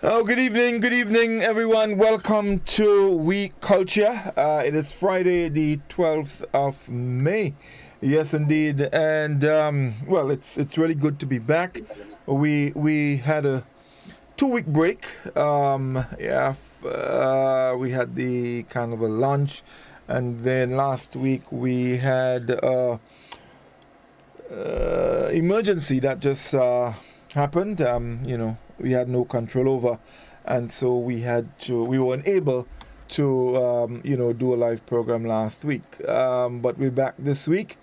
Oh, good evening, everyone. Welcome to Oui Culture. It is Friday, the 12th of May. Yes, indeed, and well, it's really good to be back. We had a 2 week break. We had the kind of a lunch, and then last week we had emergency that just happened. We had no control over, and so we weren't able to do a live program last week. But we're back this week,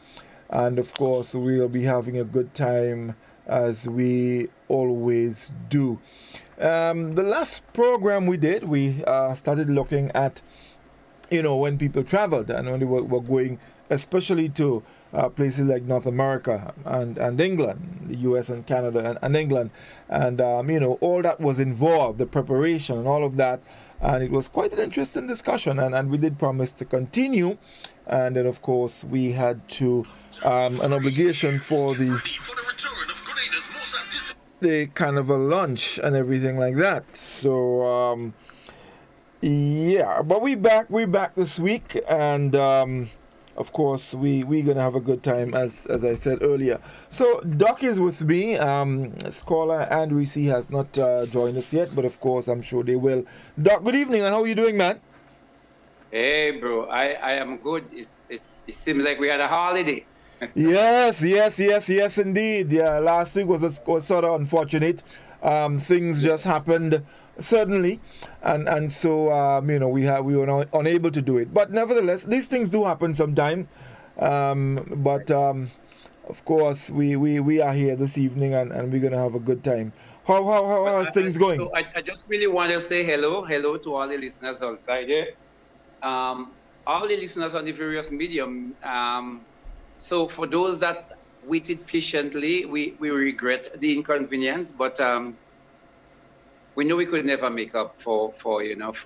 and of course we'll be having a good time as we always do. The last program we did, we started looking at when people traveled and when they were going, especially to places like North America and England, the US and Canada and England, and all that was involved, the preparation and all of that, and it was quite an interesting discussion, and we did promise to continue, and then of course we had to an obligation for the kind of a lunch and everything like that. So but we're back this week, and of course we're gonna have a good time as I said earlier. So Doc is with me. Scholar and Reece has not joined us yet, but of course I'm sure they will. Doc, good evening, and how are you doing, man? Hey bro, I am good. It seems like we had a holiday. Yes, indeed. Yeah, last week was sort of unfortunate. Things just happened suddenly, and so we were unable to do it. But nevertheless, these things do happen sometime. But of course, we are here this evening, and we're gonna have a good time. How are things going? So I just really want to say hello to all the listeners outside here. All the listeners on the various medium. So for those that waited patiently, we regret the inconvenience, but we know we could never make up for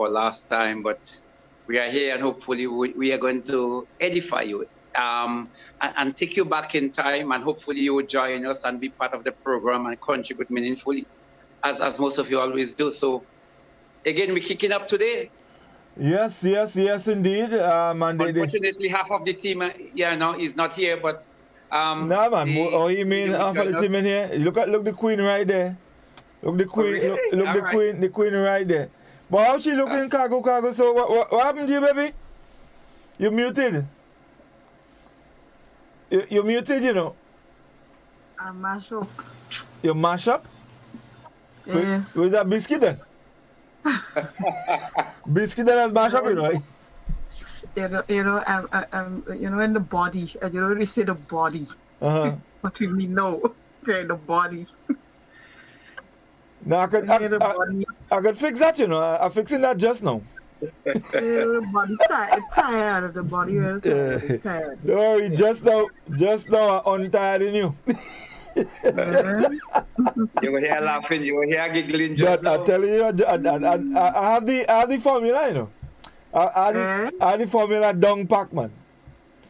last time, but we are here, and hopefully we are going to edify you and take you back in time, and hopefully you will join us and be part of the program and contribute meaningfully, as most of you always do. So again, we're kicking up today. Yes, indeed. Unfortunately, half of the team, is not here. But no, man. You mean half of the team in here? Look the queen right there. Look the queen. Oh, really? The queen right there. But how she looking, cargo? So what happened to you, baby? You muted. You muted, I mash up. You mash up? Yes. With that biscuit then? Biscuit that has mashed up, right? In the body, and you already say the body. What we mean now? Okay, the body. No, I could fix that, I'm fixing that just now. The body tired. The body is tired. Don't worry, just now I'm untired in you. You were here laughing, you were here giggling just now. But I tell you, I have the formula, I have the formula down pack, man.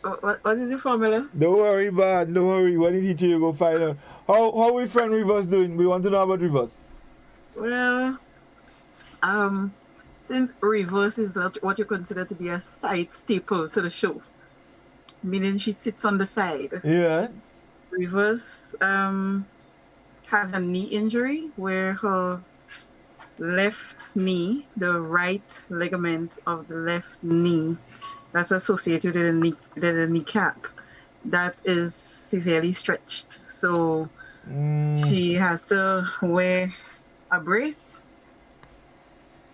What is the formula? Don't worry, man. Don't worry. When you teach you go find out. How we friend Reverse doing? We want to know about Reverse. Well, since Reverse is what you consider to be a side staple to the show, meaning she sits on the side. Yeah. Reverse has a knee injury where her left knee, the right ligament of the left knee that's associated with the kneecap, that is severely stretched. So she has to wear a brace,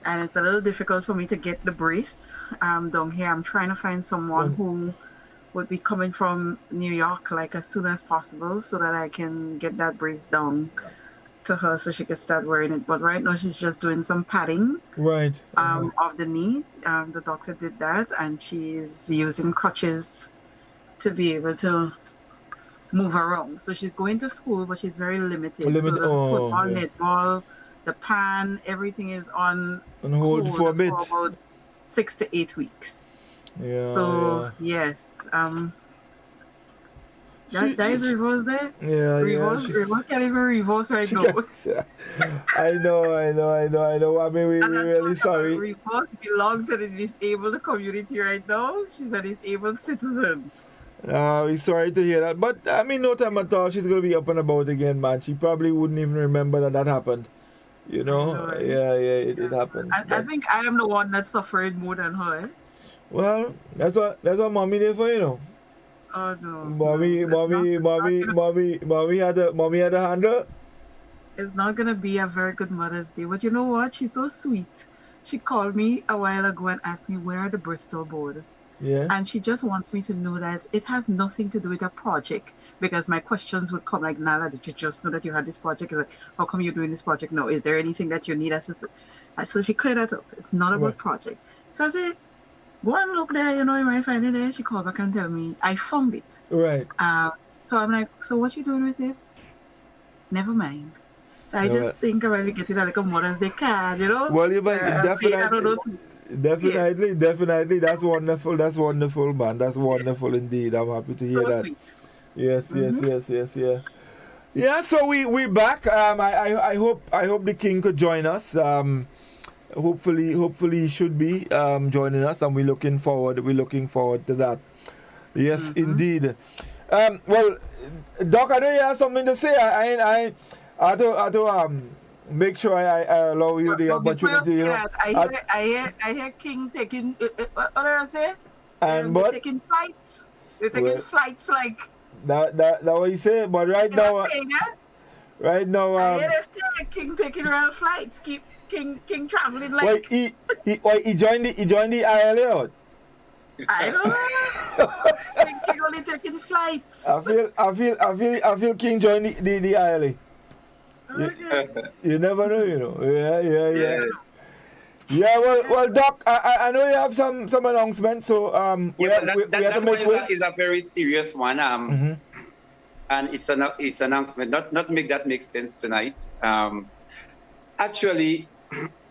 and it's a little difficult for me to get the brace down here. I'm trying to find someone who would be coming from New York like as soon as possible so that I can get that brace down to her so she can start wearing it. But right now she's just doing some padding of the knee. The doctor did that, and she's using crutches to be able to move around. So she's going to school, but she's very limited. So the football, netball, the pan, everything is on hold for a bit. For about 6 to 8 weeks. Yeah. So yes. That is reverse there. Yeah, Reverse can't even reverse right now. I know. I mean, we're And I'm really talking about sorry. reverse belong to the disabled community right now. She's a disabled citizen. We're sorry to hear that. But, I mean, no time at all. She's going to be up and about again, man. She probably wouldn't even remember that happened. You I know? know, right? Yeah, it happened. I think I am the one that's suffering more than her. Well, that's what mommy did for, you know. Oh no. Mommy had a handle. It's not gonna be a very good Mother's Day. But you know what? She's so sweet. She called me a while ago and asked me where are the Bristol board. Yeah. And she just wants me to know that it has nothing to do with a project, because my questions would come like, Nala, did you just know that you had this project? It's like, how come you're doing this project? No, is there anything that you need assistance? So she cleared that up. It's not about project. So I said, go and look there, you might find it there. She called back and tell me, I found it. Right. So I'm like, so what you doing with it? Never mind. So I just think about getting like a Mother's Day card, Well, you definitely. Definitely. That's wonderful, man. That's wonderful indeed. I'm happy to hear that. Yes. Yeah, so we're back. I hope the King could join us. Hopefully he should be joining us, and we're looking forward to that. Yes, indeed. Well, Doc, I know you have something to say. I had to make sure I allow you the opportunity. I hear King taking what did I say? And they're taking flights. They're taking flights like that what you say. But right now, I hear King taking around flights. Keep King traveling like. Wait, he joined the ILA out. I don't know. King only taking flights. I feel King joined the ILA. Okay. You never know, Yeah. Yeah, well, Doc, I know you have some announcements, so we have to make way. That is a very serious one. And it's announcement. Not make that make sense tonight. Actually,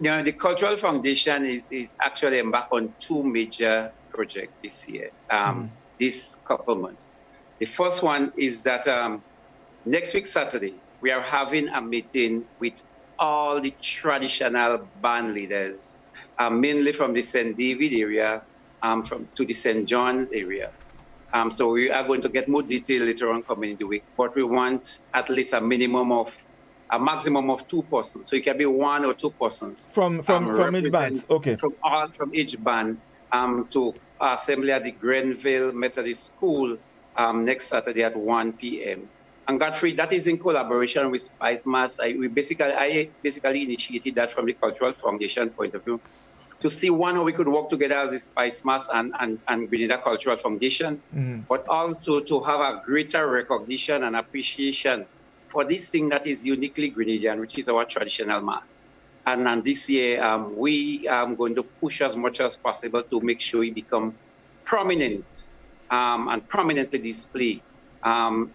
the Cultural Foundation is actually embarked on two major projects this year. This couple months. The first one is that next week Saturday we are having a meeting with all the traditional band leaders, mainly from the St. David area, to the St. John area. So we are going to get more detail later on coming in the week, but we want at least a maximum of 2 persons. So it can be 1 or 2 persons from each band. Okay. From each band to assembly at the Grenville Methodist School next Saturday at 1 p.m. And Godfrey, that is in collaboration with SpiceMath. I basically initiated that from the Cultural Foundation point of view to see how we could work together as a SpiceMath and Grenada Cultural Foundation, but also to have a greater recognition and appreciation for this thing that is uniquely Grenadian, which is our traditional math. And this year, we are going to push as much as possible to make sure it become prominent and prominently displayed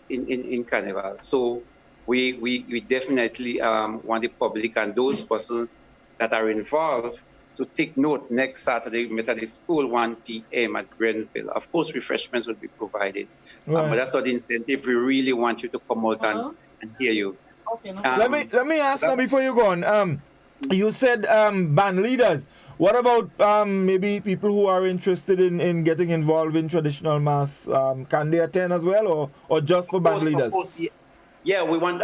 in Carnival. So we definitely want the public and those persons that are involved to take note next Saturday, Methodist School, 1 p.m. at Grenville. Of course, refreshments will be provided. Right. But that's not the incentive. We really want you to come out and hear you. Okay, no. Let me ask now before you go on. You said band leaders. What about maybe people who are interested in getting involved in traditional mass? Can they attend as well, or just for band leaders? Of course, yeah. We want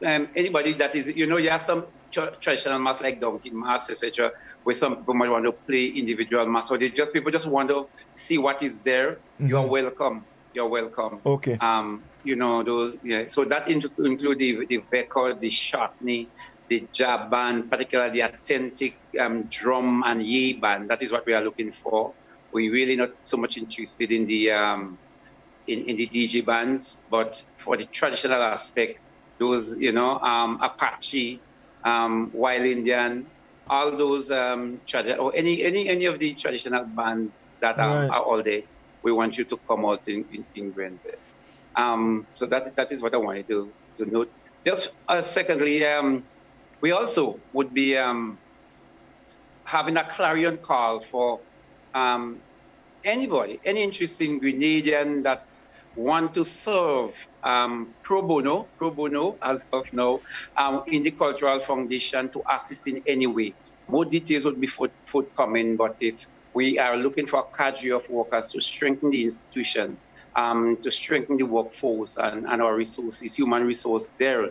anybody that is, you have some traditional mass like donkey mass, etc., where some people might want to play individual mass, or people just want to see what is there. You're welcome. Okay. So that include the Vekor, the Shotney, the jab band, particularly the authentic drum and yee band. That is what we are looking for. We're really not so much interested in the DJ bands, but for the traditional aspect, those Apache, Wild Indian, all those or any of the traditional bands that are all there. We want you to come out in Grenville. So that is what I wanted to note. Just secondly. We also would be having a clarion call for anybody, any interesting Grenadian that want to serve pro bono as of now, in the Cultural Foundation to assist in any way. More details would be forthcoming, but if we are looking for a cadre of workers to strengthen the institution, to strengthen the workforce and our resources, human resource there,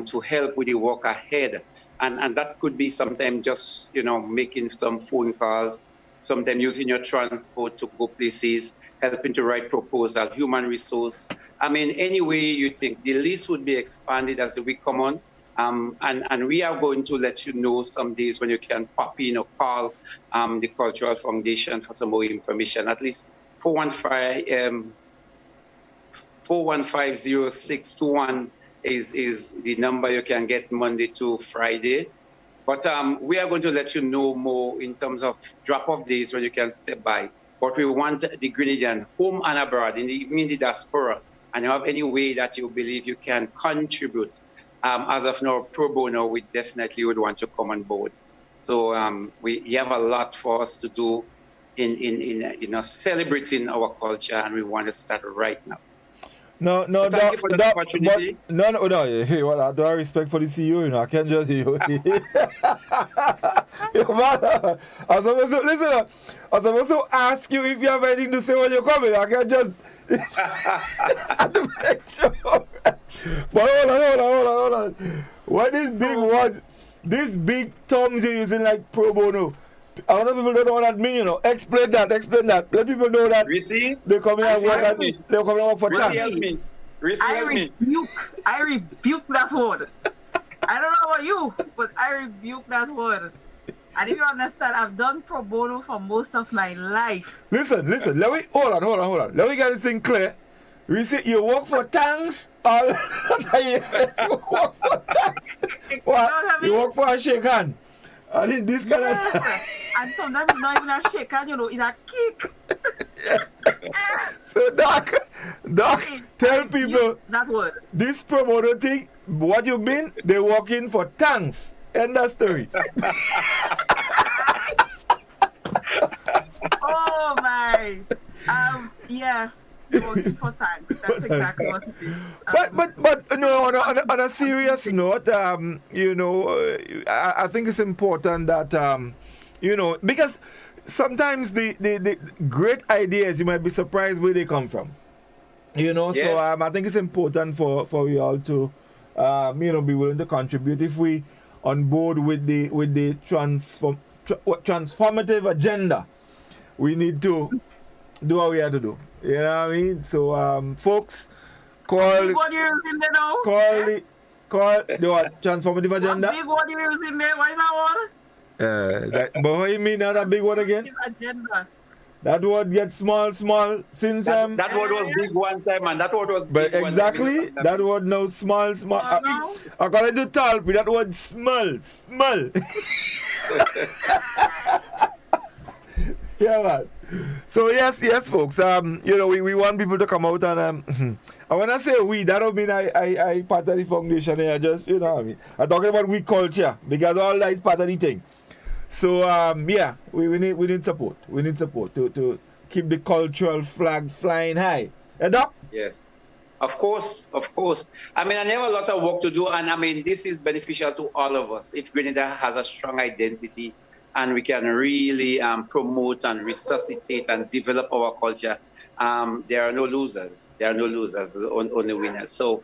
to help with the work ahead. And that could be sometimes just, making some phone calls, sometimes using your transport to go places, helping to write proposal, human resource. I mean, any way you think, the list would be expanded as the week come on. And we are going to let you know some days when you can pop in or call the Cultural Foundation for some more information. At least 415-0621 is the number you can get Monday to Friday. But we are going to let you know more in terms of drop-off days when you can step by. But we want the Grenadian, home and abroad, in the diaspora, and you have any way that you believe you can contribute. As of now, pro bono, we definitely would want to come on board. So we have a lot for us to do in celebrating our culture, and we want to start right now. No, So thank you for the opportunity. No. Hey, well, I do have respect for the CEO, I can't just hear you. Man, I'm supposed to ask you if you have anything to say when you're coming. I can't just. I have to make sure. But hold on. What is big words? These big terms you're using like pro bono. A lot of people don't know what that means, Explain that. Let people know that Reece, they come here and work for Reece, time. help me. Reece, I help me. rebuke that word. I don't know about you, but I rebuke that word. And if you understand, I've done pro bono for most of my life. Listen. Hold on. Let me get this thing clear. Reece, you work for tanks all yes, you work for tanks. What? You work for a shake hand. I mean, this kind of and sometimes it's not even a shake hand, it's a kick. So Doc, tell people that word. This promoter thing, what you mean? They work in for tanks. End of story. Oh my. Yeah. Working for thanks. That's exactly what it is. But on a serious note, I think it's important that because sometimes the great ideas you might be surprised where they come from. Yes. So I think it's important for you all to be willing to contribute. If we on board with the transformative agenda, we need to do what we have to do. You know what I mean? So, folks, call the what? Transformative agenda? What big word you using there? What is that word? But what you mean now, that big word again? Agenda. That word gets small since that word was big one time, and that word was big. But exactly, that word now small. According to Talpi, that word small. Yeah, man. So yes, folks. We want people to come out and I when I say we, that don't mean I part of the foundation here. Just what I mean. I'm talking about we culture because all that is part of the thing. So we need support. We need support to keep the cultural flag flying high. Doc? Yes. Of course. I mean, I have a lot of work to do, and I mean, this is beneficial to all of us. If Grenada has a strong identity, and we can really promote and resuscitate and develop our culture, there are no losers. There's only winners. So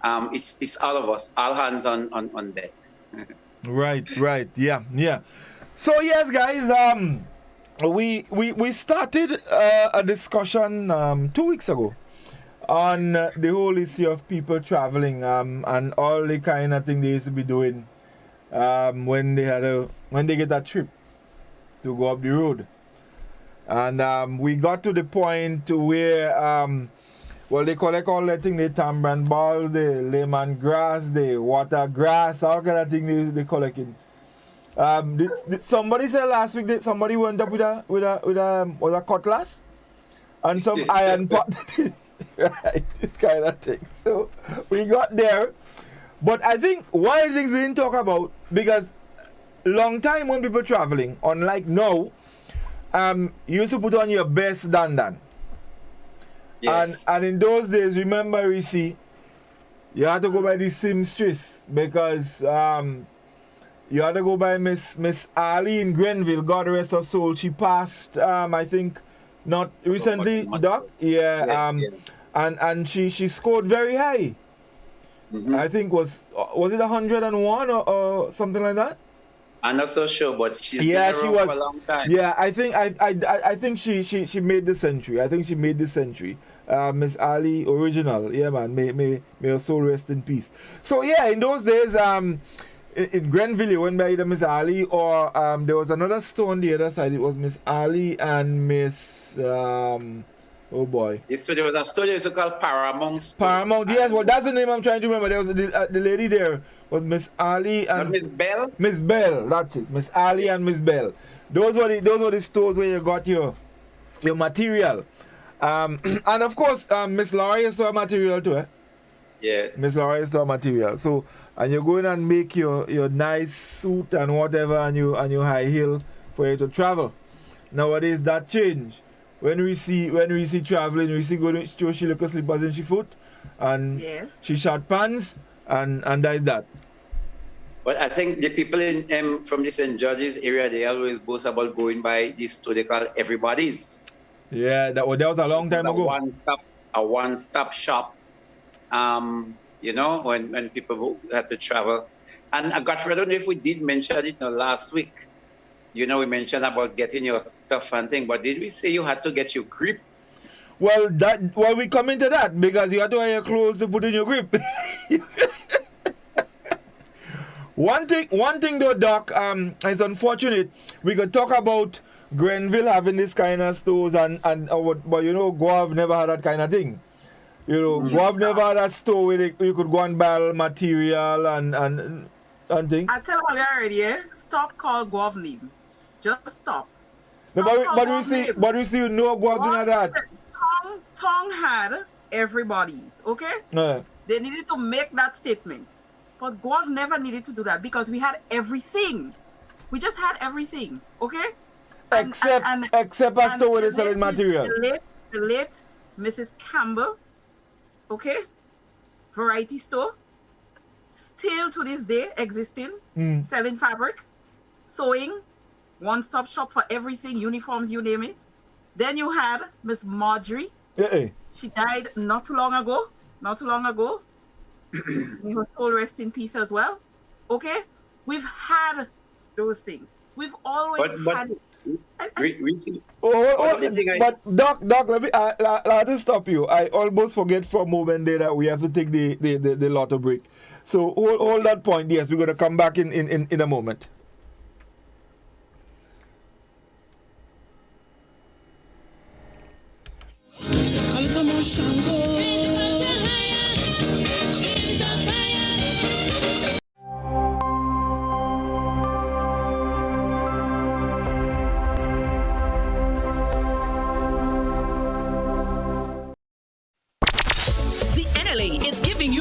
it's all of us, all hands on deck. Right. Yeah. So yes, guys, we started a discussion 2 weeks ago on the whole issue of people traveling and all the kind of thing they used to be doing when they get that trip to go up the road. And we got to the point where they collect all that thing, the tamarind balls, the lemon grass, the water grass, all kind of thing they collecting. Somebody said last week that somebody went up with a cutlass and some iron pot. Right, this kind of thing. So we got there. But I think one of the things we didn't talk about, because long time when people traveling, unlike now, you used to put on your best dandan. Yes. And in those days, remember, Reece, you had to go by the seamstress because you had to go by Miss Ali in Grenville, God rest her soul. She passed, I think, not recently, Doc. Yeah. And she scored very high. I think was it 101 or something like that? I'm not so sure, but she's been around for a long time. Yeah, I think she made the century. I think she made the century. Miss Ali original. Yeah, man. May her soul rest in peace. So yeah, in those days, in Grenville, you went by either Miss Ali or there was another store on the other side. It was Miss Ali and Miss oh boy. There was a store used to call Paramount. Paramount, yes. Well, that's the name I'm trying to remember. There was the lady there was Miss Ali and Miss Bell. Miss Bell, that's it. Miss Ali and Miss Bell. Those were the stores where you got your material. And of course, Miss Laurie saw material too, eh? Yes. Miss Laurie saw material. So and you go in and make your nice suit and whatever and your high heel for you to travel. Nowadays that changed. When we see traveling, we see going to she look slippers in she foot and she short pants and that is that. But I think the people in from the St. George's area, they always boast about going by this store they call Everybody's. Yeah, that was a long time ago. A one-stop shop. You know, when people had to travel. And Godfrey, I don't know if we did mention it last week. You know, we mentioned about getting your stuff and thing, but did we say you had to get your grip? Well, we come into that because you had to have your clothes to put in your grip. One thing though, Doc, it's unfortunate. We could talk about Grenville having this kind of stores but you know, Guav never had that kind of thing. You know, Guav never had a store where you could go and buy material and things. I tell you already, stop call Guav name. Just stop. No, but we see you know Guav doing that. Tong had Everybody's, okay? They needed to make that statement. But Guav never needed to do that because we had everything. We just had everything, okay? Except a store where they selling material. The late Mrs. Campbell, okay? Variety store. Still to this day existing, selling fabric, sewing, one-stop shop for everything, uniforms, you name it. Then you had Miss Marjorie. She died not too long ago. May her soul rest in peace as well. Okay? We've had those things. We've always had it. But Doc, let me let me stop you. I almost forget for a moment there that we have to take the lotto break. So hold that point. Yes, we're going to come back in a moment.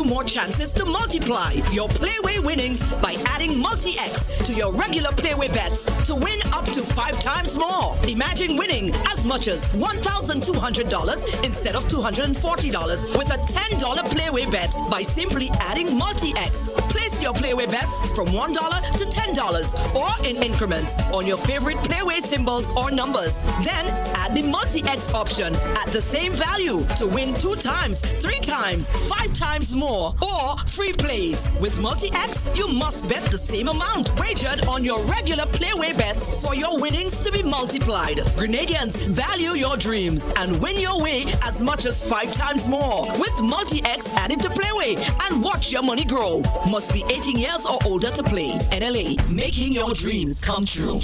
More chances to multiply your Playway winnings by adding Multi-X to your regular Playway bets to win up to 5 times more. Imagine winning as much as $1,200 instead of $240 with a $10 Playway bet by simply adding Multi-X. Place your Playway bets from $1 to $10 or in increments on your favorite Playway symbols or numbers. Then add the Multi-X option at the same value to win 2 times, 3 times, 5 times more. Or free plays. With Multi-X, you must bet the same amount wagered on your regular Playway bets for your winnings to be multiplied. Grenadians, value your dreams and win your way as much as 5 times more. With Multi-X added to Playway and watch your money grow. Must be 18 years or older to play. NLA, making your dreams come true.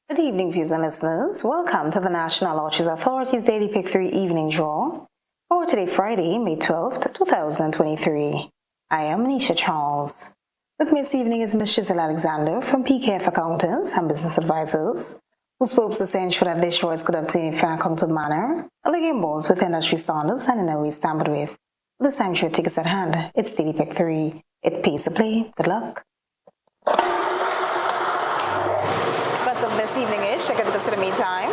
Good evening, viewers and listeners. Welcome to the National Lotteries Authority's Daily Pick 3 Evening Draw for today, Friday, May 12th, 2023. I am Nisha Charles. With me this evening is Ms. Giselle Alexander from PKF Accountants and Business Advisors, whose purpose is to ensure that this show is conducted in a fair and accountable manner, and the game balls with industry standards and in a way tampered with. This time, show tickets at hand. It's Daily Pick 3. It pays to play. Good luck. First up this evening is check out the meantime.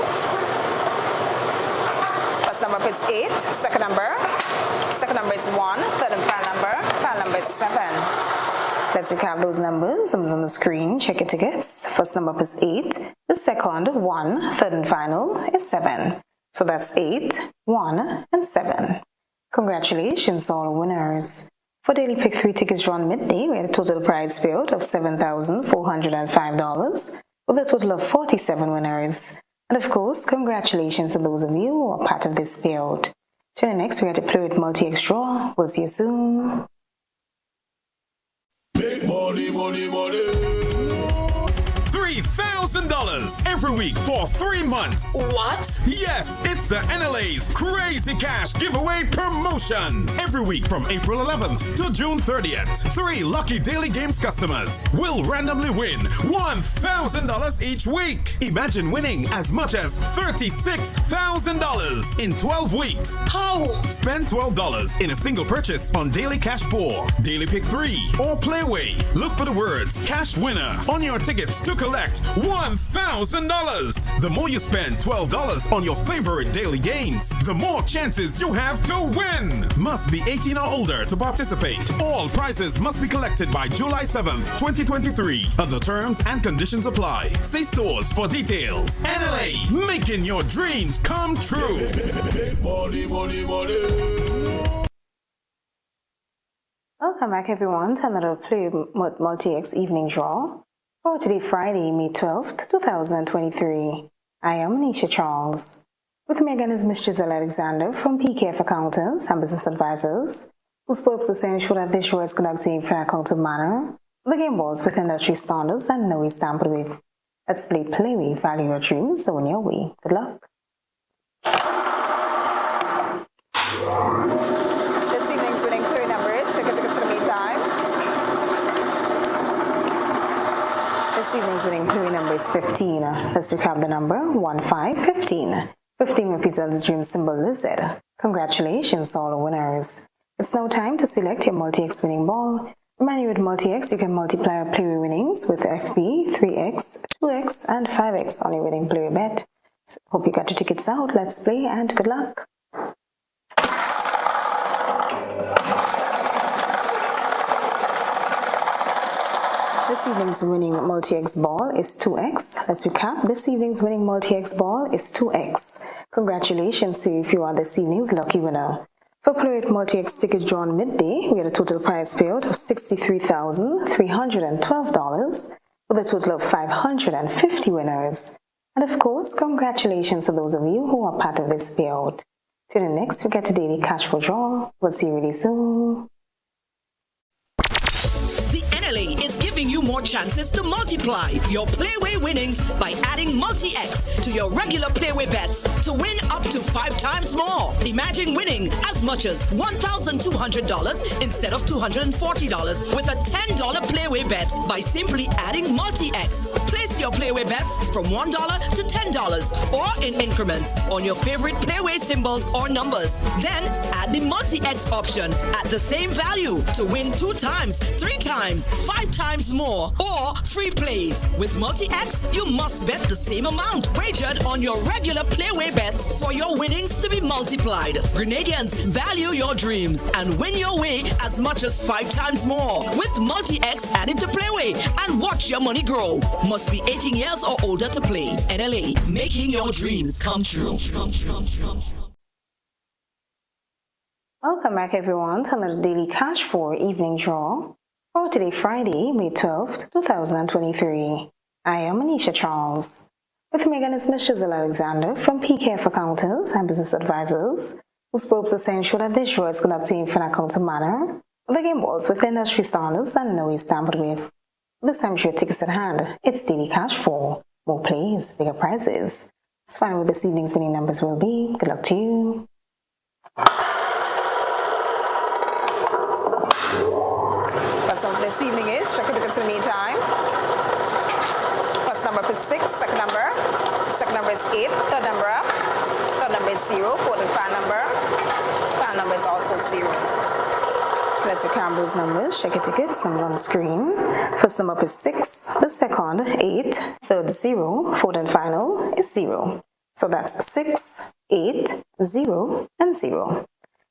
number up is 8. Second number is 1. Third and final number is 7. Let's recap those numbers. Numbers on the screen. Check your tickets. First number up is 8. The second, 1. Third and final is 7. So that's 8, 1, and 7. Congratulations, all winners. For Daily Pick 3 tickets drawn midday, we had a total prize payout of $7,405 with a total of 47 winners. And of course, congratulations to those of you who are part of this payout. Tune in next, we had to play with multi-X draw. We'll see you soon. Big money, money, money. $3,000 every week for 3 months. What? Yes, it's the NLA's Crazy Cash Giveaway Promotion. Every week from April 11th to June 30th, 3 lucky Daily Games customers will randomly win $1,000 each week. Imagine winning as much as $36,000 in 12 weeks. How? Spend $12 in a single purchase on Daily Cash 4, Daily Pick 3, or Playway. Look for the words Cash Winner on your tickets to collect $1,000. The more you spend $12 on your favorite daily games, the more chances you have to win. Must be 18 or older to participate. All prizes must be collected by July 7th, 2023. Other terms and conditions apply. See stores for details. NLA, making your dreams come true. Money, money, money. Welcome back, everyone, to another Play Multi-X evening draw. For today, Friday, May 12th, 2023. I am Nisha Charles. With me again is Ms. Giselle Alexander from PKF Accountants and Business Advisors, whose purpose is to ensure that this show is conducted in a fair accounting manner, the game balls with industry standards and no is tampered with. Let's play Playway, value your dreams, so in your way. Good luck. This evening's winning query number is, check it to consider me time. This evening's winning query number is 15. Let's recap the number 1515. 15 represents the dream symbol lizard. Congratulations, all the winners. It's now time to select your multi-X winning ball. Remind you, with multi-X, you can multiply your playway winnings with FB, 3X, 2X, and 5X on your winning playway bet. So, hope you got your tickets out. Let's play and good luck. This evening's winning multi-X ball is 2X. Let's recap. This evening's winning multi-X ball is 2X. Congratulations to you if you are this evening's lucky winner. For Play with multi-X tickets drawn midday, we had a total prize payout of $63,312 with a total of 550 winners. And of course, congratulations to those of you who are part of this payout. Till next, we get to Daily Cash for Draw. We'll see you really soon. The NLA is giving you more chances to multiply your Playway winnings by adding multi-X to your regular Playway bets to win up to 5 times more. Imagine winning as much as $1,200 instead of $240 with a $10 Playway bet by simply adding multi-X. Place your Playway bets from $1 to $10 or in increments on your favorite Playway symbols or numbers. Then add the multi-X option at the same value to win 2 times, 3 times, 5 times more, or free plays. With multi-X, you must bet the same amount wagered on your regular Playway bets for your winnings to be multiplied. Grenadians, value your dreams and win your way as much as 5 times more with multi-X added to Playway and watch your money grow. Must be 18 years or older to play. NLA, making your dreams come true. Welcome back, everyone, to another Daily Cash for evening draw. For today, Friday, May 12th, 2023. I am Anisha Charles. With me again is Ms. Giselle Alexander from PKF Accountants and Business Advisors, whose purpose is to ensure that this show is conducted in an accounting manner, the game balls with industry standards and no is tampered with. This time, your tickets at hand. It's Daily Cash for more plays, bigger prizes. Let's find out what this evening's winning numbers will be. Good luck to you. First number this evening is, check it to consider me time. First number is 6, second number is 8, third number is 0, fourth and final number is also 0. Let's recount those numbers. Check your tickets. Numbers on the screen. First number is 6, the second 8, third 0, fourth and final is 0. So that's 6, 8, 0, and 0.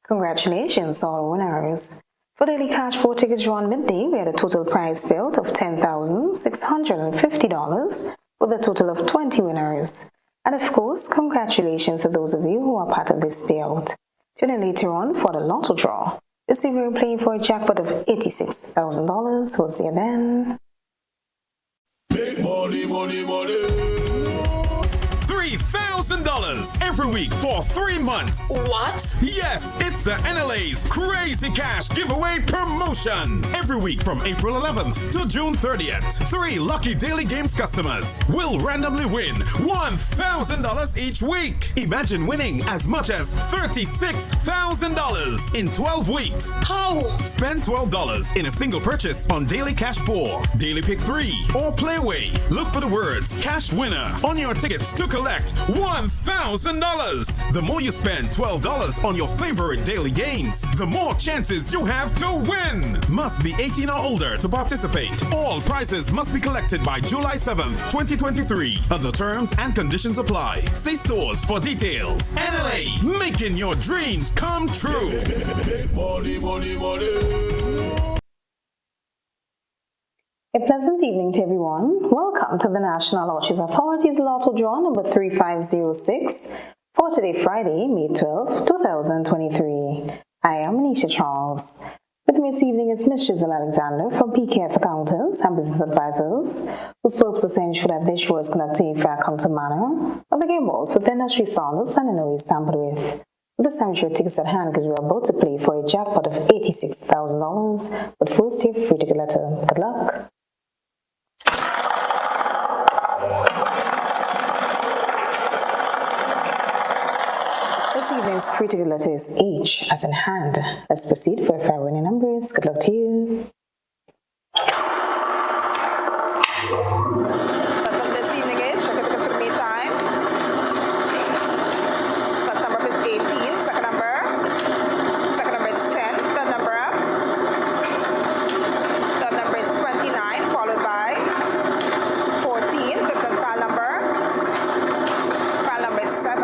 Congratulations, all winners. For daily cash 4 tickets drawn midday, we had a total prize built of $10,650 with a total of 20 winners. And of course, congratulations to those of you who are part of this payout. Tune in later on for the lotto draw. This evening we're playing for a jackpot of $86,000. We'll see you then. Big money, money, money. $3,000 every week for 3 months. What? Yes, it's the NLA's Crazy Cash Giveaway Promotion. Every week from April 11th to June 30th, 3 lucky Daily Games customers will randomly win $1,000 each week. Imagine winning as much as $36,000 in 12 weeks. How? Spend $12 in a single purchase on Daily Cash 4, Daily Pick 3, or Playway. Look for the words Cash Winner on your tickets to collect $1,000. The more you spend $12 on your favorite daily games, the more chances you have to win. Must be 18 or older to participate. All prizes must be collected by July 7th, 2023. Other terms and conditions apply. See stores for details. NLA, making your dreams come true. Money, money, money. A pleasant evening to everyone. Welcome to the National Lotteries Authority's Lotto Draw number 3506 for today, Friday, May 12, 2023. I am Anisha Charles. With me this evening is Ms. Giselle Alexander from PKF Accountants and Business Advisors, whose purpose is to ensure that this show is conducted in a fair, accountable manner of the game balls with industry standards and in no way tampered with. This time, your tickets at hand because we're about to play for a jackpot of $86,000. But first, your free ticket letter. Good luck. This evening's free ticket letter is H as in hand. Let's proceed for a fair winning numbers. Good luck to you. First up this evening is check the submit time. First number is 18. Second number is 10. Third number up. Third number is 29, followed by 14. Fifth and final number. Final number is 7.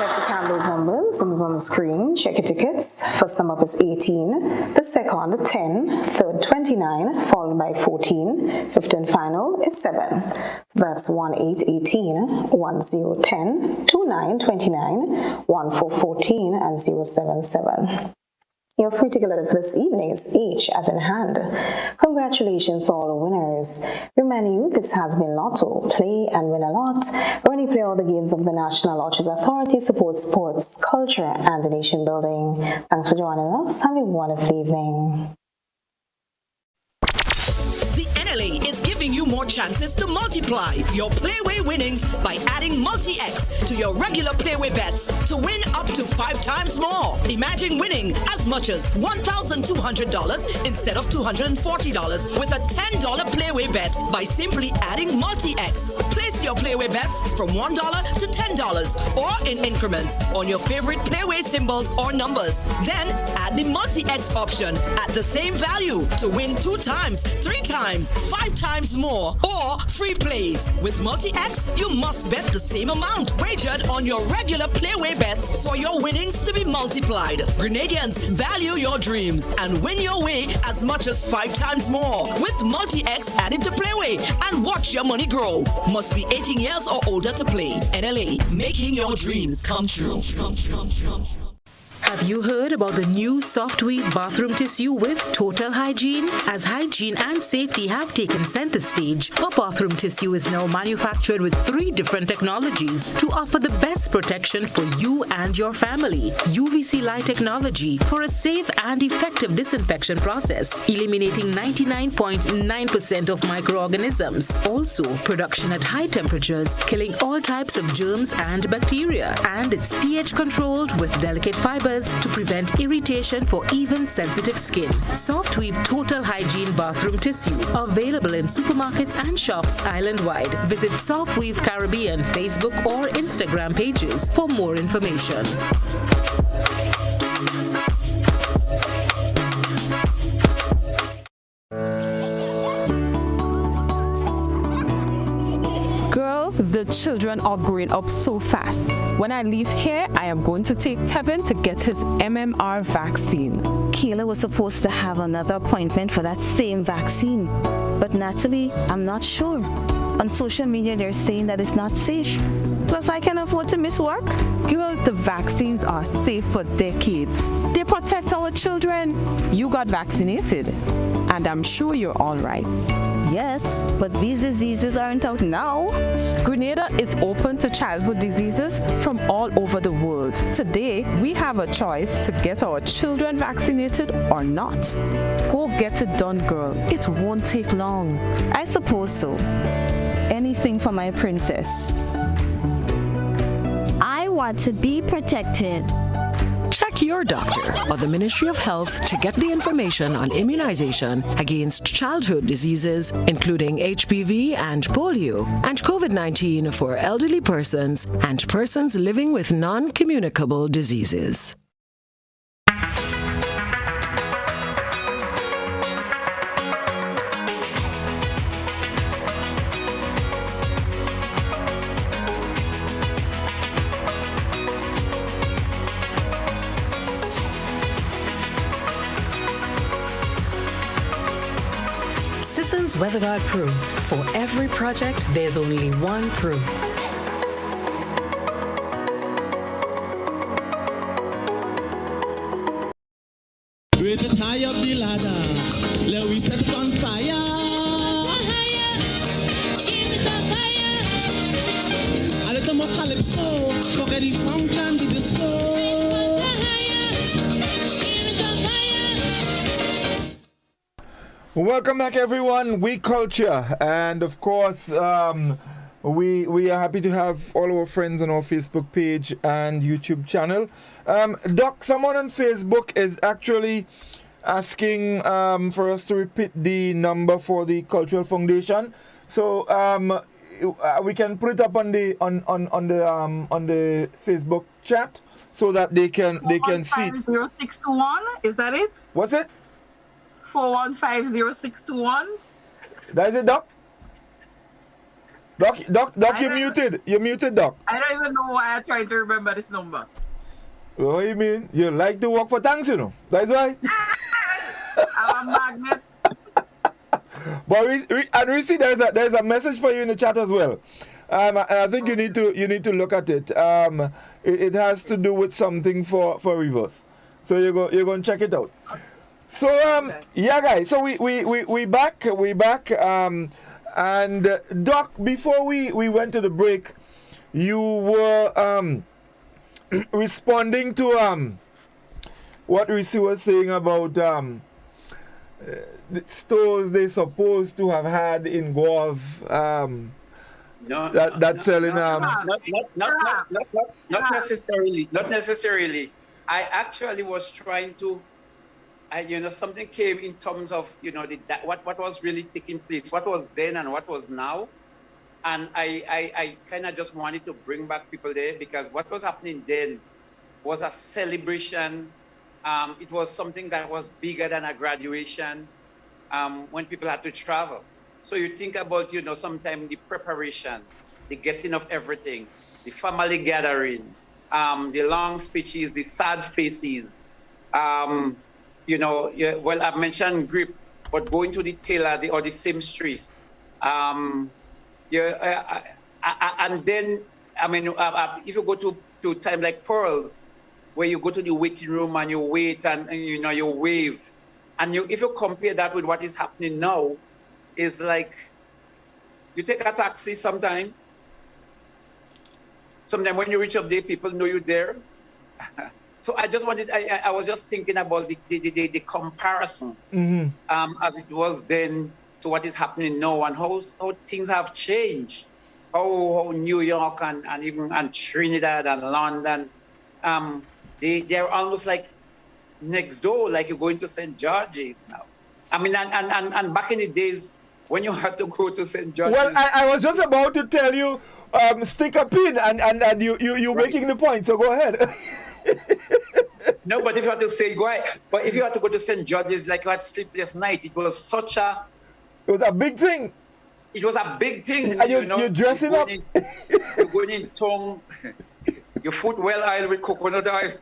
Let's recount those numbers. Numbers on the screen. Check your tickets. First number is 18. The second, 10. Third, 29. Followed by 14. Fifth and final is 7. So that's 1, 8, 18. 1, 0, 10. 2, 9, 29. 1, 4, 14. And 0, 7, 7. Your free ticket letter for this evening is H as in hand. Congratulations to all the winners. Reminding you, this has been Lotto. Play and win a lot. When you play all the games of the National Lotteries Authority, support sports, culture, and the nation building. Thanks for joining us. Have a wonderful evening. The NLA is giving you more chances to multiply your Playway winnings by adding multi-X to your regular Playway bets to win up to 5 times more. Imagine winning as much as $1,200 instead of $240 with a $10 Playway bet by simply adding multi-X. Place your Playway bets from $1 to $10 or in increments on your favorite Playway symbols or numbers. Then add the multi-X option at the same value to win 2 times, 3 times, 5 times more, or free plays. With multi-X, you must bet the same amount wagered on your regular Playway bets for your winnings to be multiplied. Grenadians, value your dreams and win your way as much as 5 times more with multi-X added to Playway and watch your money grow. Must be 18 years or older to play. NLA, making your dreams come true. Have you heard about the new Softweave bathroom tissue with total hygiene? As hygiene and safety have taken center stage, our bathroom tissue is now manufactured with 3 different technologies to offer the best protection for you and your family. UVC light technology for a safe and effective disinfection process, eliminating 99.9% of microorganisms. Also, production at high temperatures, killing all types of germs and bacteria. And it's pH controlled with delicate fibers to prevent irritation for even sensitive skin. Softweave Total Hygiene Bathroom Tissue. Available in supermarkets and shops island-wide. Visit Softweave Caribbean Facebook or Instagram pages for more information. the children are growing up so fast. When I leave here, I am going to take Tevin to get his MMR vaccine. Kayla was supposed to have another appointment for that same vaccine. But Natalie, I'm not sure. On social media, they're saying that it's not safe. Plus, I can afford to miss work. Girl, the vaccines are safe for decades. They protect our children. You got vaccinated, and I'm sure you're all right. Yes, but these diseases aren't out now. Grenada is open to childhood diseases from all over the world. Today, we have a choice to get our children vaccinated or not. Go get it done, girl. It won't take long. I suppose so. Anything for my princess. I want to be protected. Check your doctor or the Ministry of Health to get the information on immunization against childhood diseases, including HPV and polio, and COVID-19 for elderly persons and persons living with non-communicable diseases. WeatherGuard Pro. For every project, there's only one Pro. Raise it high up the ladder. Let we set it on fire. A little more calypso. Forget the funk and the disco. Welcome back, everyone. We Culture, and of course, we are happy to have all our friends on our Facebook page and YouTube channel. Doc, someone on Facebook is actually asking for us to repeat the number for the Cultural Foundation, so we can put it up on the Facebook chat so that they can see. 4150621, is that it? What's it? 4150621. That is it, Doc? Doc, you're muted. You're muted, Doc. I don't even know why I tried to remember this number. What do you mean? You like to work for thanks, you know. That's why. I'm a magnet. But Reece, there's a message for you in the chat as well. I think you need to look at it. It has to do with something for reverse. So you're going to check it out. So yeah, guys. So we back. And Doc, before we went to the break, you were responding to what Reece was saying about the stores they supposed to have had in Guav. Not necessarily. Not necessarily. I actually was trying to. Something came in terms of, what was really taking place, what was then and what was now. And I kind of just wanted to bring back people there because what was happening then was a celebration. It was something that was bigger than a graduation when people had to travel. So you think about, sometimes the preparation, the getting of everything, the family gathering, the long speeches, the sad faces, well, I've mentioned grip, but going to the tailor or the seamstress. And then, if you go to time like Pearls, where you go to the waiting room and you wait and you wave. And if you compare that with what is happening now, it's like you take a taxi sometime. Sometimes when you reach up there, people know you're there. So I just wanted, I was just thinking about the comparison as it was then to what is happening now and how things have changed. How New York and even Trinidad and London, they're almost like next door, like you're going to St. George's now. And back in the days when you had to go to St. George's. Well, I was just about to tell you, stick a pin and you're right. Making the point, so go ahead. No, but if you had to say go ahead. But if you had to go to St. George's, like you had sleepless night, it was a big thing. it was a big thing. And you're dressing up. You're going in tongue. Your foot well oiled with coconut oil.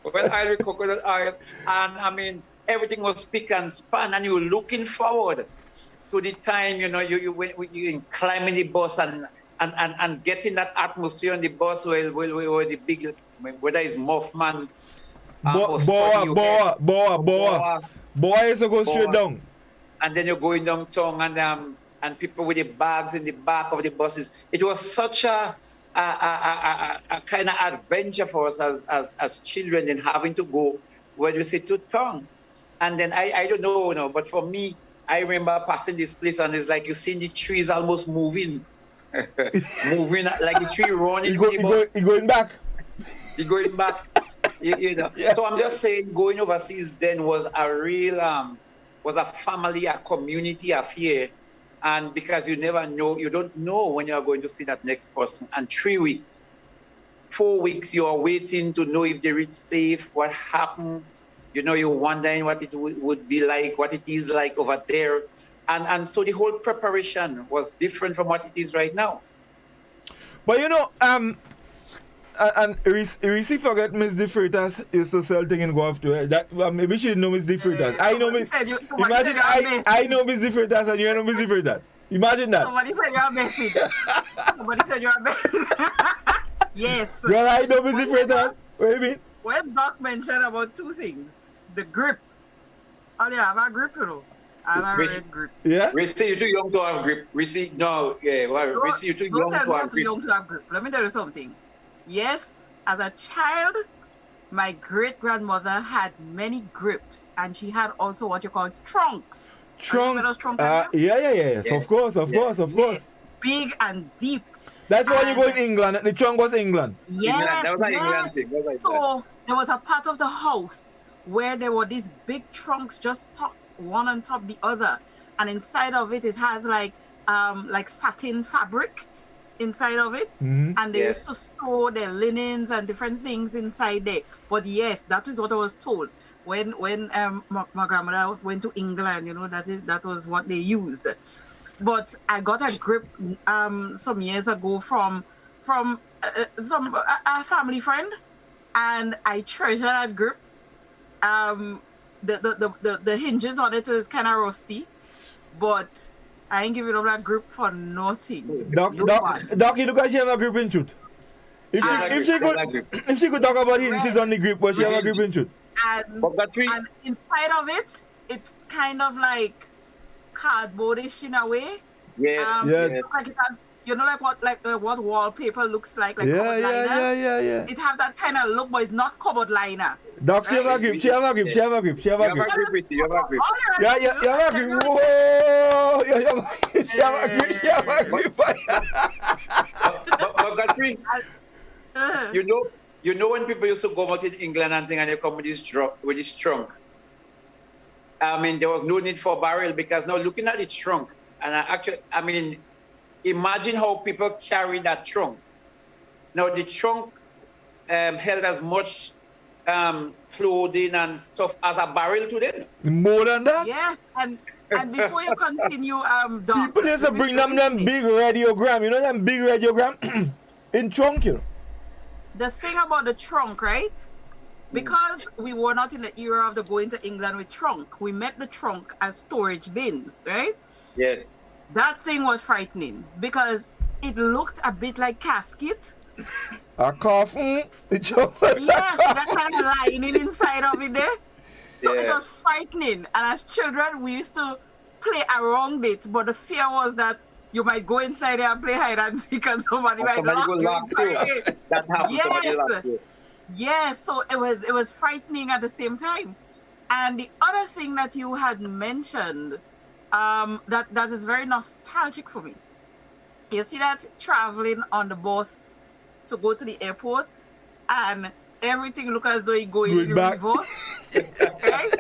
Well oiled with coconut oil. And I mean, everything was spick and span, and you were looking forward to the time, you you climb in the bus and get in that atmosphere on the bus where the big, whether it's Mothman, Boa is to go straight down. And then you're going downtown, and people with the bags in the back of the buses. It was such a kind of adventure for us as children, and having to go where you say to town. And then I don't know, but for me, I remember passing this place, and it's like you see the trees almost moving, moving like the tree running. You're going back. You're going back. Yes, so I'm just saying, going overseas then was a real, was a family, a community affair. And because you never know, you don't know when you're going to see that next person. And 3 weeks, 4 weeks, you are waiting to know if they reach safe, what happened. You're wondering what it would be like, what it is like over there. And so the whole preparation was different from what it is right now. But and Reece forget Miss De Freitas used to sell things in Godfrey. That maybe she didn't know Miss De Freitas. I know Miss. Imagine I know Miss De Freitas and you know Miss De Freitas. Imagine that. Somebody said you're a message. Somebody said you're a message. Yes. Girl, I know Miss De Freitas. What do you mean? When Doc mentioned about two things, the grip. Oh yeah, I have a grip, I have a red grip. Yeah? Reece, you're too young to have grip. Reece, no, yeah, Reece, you're too young to have grip. Let me tell you something. Yes, as a child, my great-grandmother had many grips, and she had also what you call trunks. Yes, of course. Big and deep. That's why you go in England. The trunk was England. Yes, that was an England thing. So there was a part of the house where there were these big trunks just one on top of the other, and inside of it has like satin fabric inside of it, and they used to store their linens and different things inside there. But yes, that is what I was told when my grandmother went to England. That was what they used. But I got a grip some years ago from a family friend, and I treasure that grip. The hinges on it is kind of rusty, but I ain't giving up that grip for nothing. Doc, you look like she have a grip in truth. If she could talk about hinges on the grip, but she have a grip in truth. And inside of it, it's kind of like cardboardish in a way. Yes. Like it had, what wallpaper looks like cupboard liner. Yeah. It have that kind of look, but it's not cupboard liner. Doc, she have a grip. You have a grip. You have a grip. Yeah, you have a grip. Whoa! You have a grip. But Godfrey, you know when people used to go out in England and thing, and they come with this trunk. I mean, there was no need for a barrel, because now looking at the trunk, and imagine how people carry that trunk. Now the trunk held as much clothing and stuff as a barrel today. More than that? Yes, and before you continue, Doc, people used to bring them big radiogram. Them big radiogram in trunk, The thing about the trunk, right? Because we were not in the era of the going to England with trunk, we met the trunk as storage bins, right? Yes. That thing was frightening because it looked a bit like casket. A coffin? Yes, that kind of lining inside of it there. So it was frightening. And as children, we used to play around it, but the fear was that you might go inside there and play hide and seek, and somebody might lock you inside. That happened. Yes, so it was frightening at the same time. And the other thing that you had mentioned, that is very nostalgic for me. You see that traveling on the bus to go to the airport, and everything look as though you're going in reverse. Right?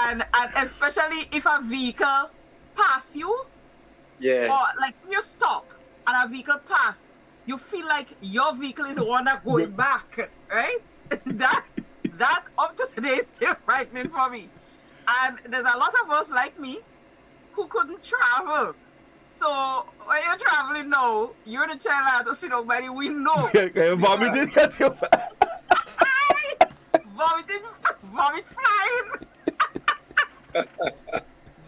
And especially if a vehicle pass you, or like you stop and a vehicle pass, you feel like your vehicle is the one that going back, right? That up to today is still frightening for me. And there's a lot of us like me who couldn't travel. So when you're traveling now, you're the child that has to sit up by the window. You're vomiting at your Vomit flying.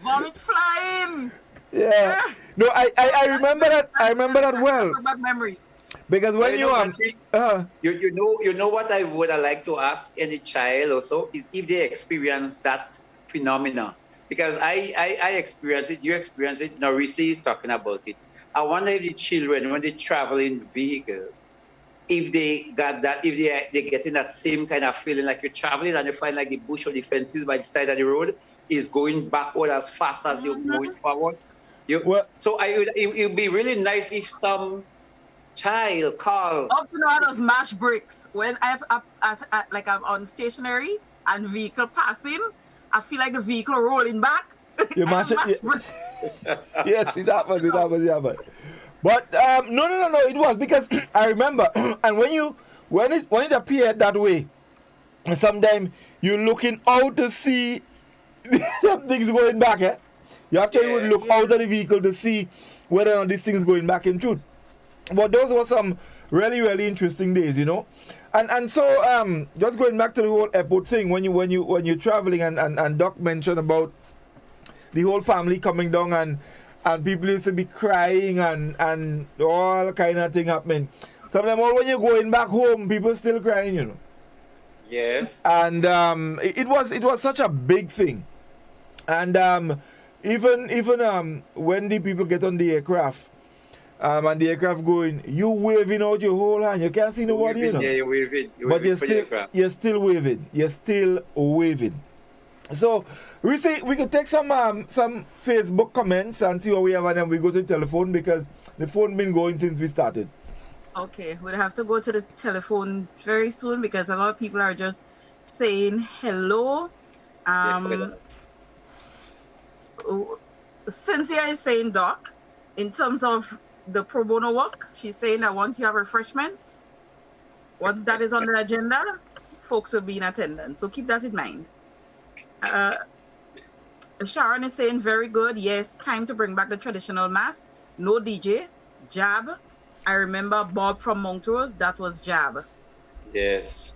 Vomit flying. Yeah. No, I remember that. I remember that well. Bad memories. Because when you you know what I would have liked to ask any child also if they experience that phenomena. Because I experience it, you experience it. Now Reece is talking about it. I wonder if the children, when they travel in vehicles, if they got that, if they're getting that same kind of feeling like you're traveling and you find like the bush or the fences by the side of the road is going backward as fast as you're going forward. So it would be really nice if some child call. Up to now those mash bricks. When I'm on stationary and vehicle passing, I feel like the vehicle rolling back. You mash it. Yes, it happens. Yeah. But no, it was because I remember, and when it appeared that way, sometimes you're looking out to see things going back. You actually would look out of the vehicle to see whether or not this thing is going back in truth. But those were some really, really interesting days, you know. And so just going back to the whole airport thing, when you're traveling and Doc mentioned about the whole family coming down and people used to be crying and all kind of thing happening. Sometimes when you're going back home, people still crying, you know. Yes. And it was such a big thing. And even when the people get on the aircraft, and the aircraft going, you waving out your whole hand. You can't see nobody, you know. Yeah, you're waving. But you're still waving. You're still waving. So, we could take some Facebook comments and see what we have, and then we go to the telephone because the phone been going since we started. Okay, we'll have to go to the telephone very soon because a lot of people are just saying hello. Cynthia is saying, Doc, in terms of the pro bono work, she's saying that once you have refreshments, once that is on the agenda, folks will be in attendance. So keep that in mind. Sharon is saying very good. Yes, time to bring back the traditional mass. No DJ, jab. I remember Bob from Montrose, that was jab. Yes.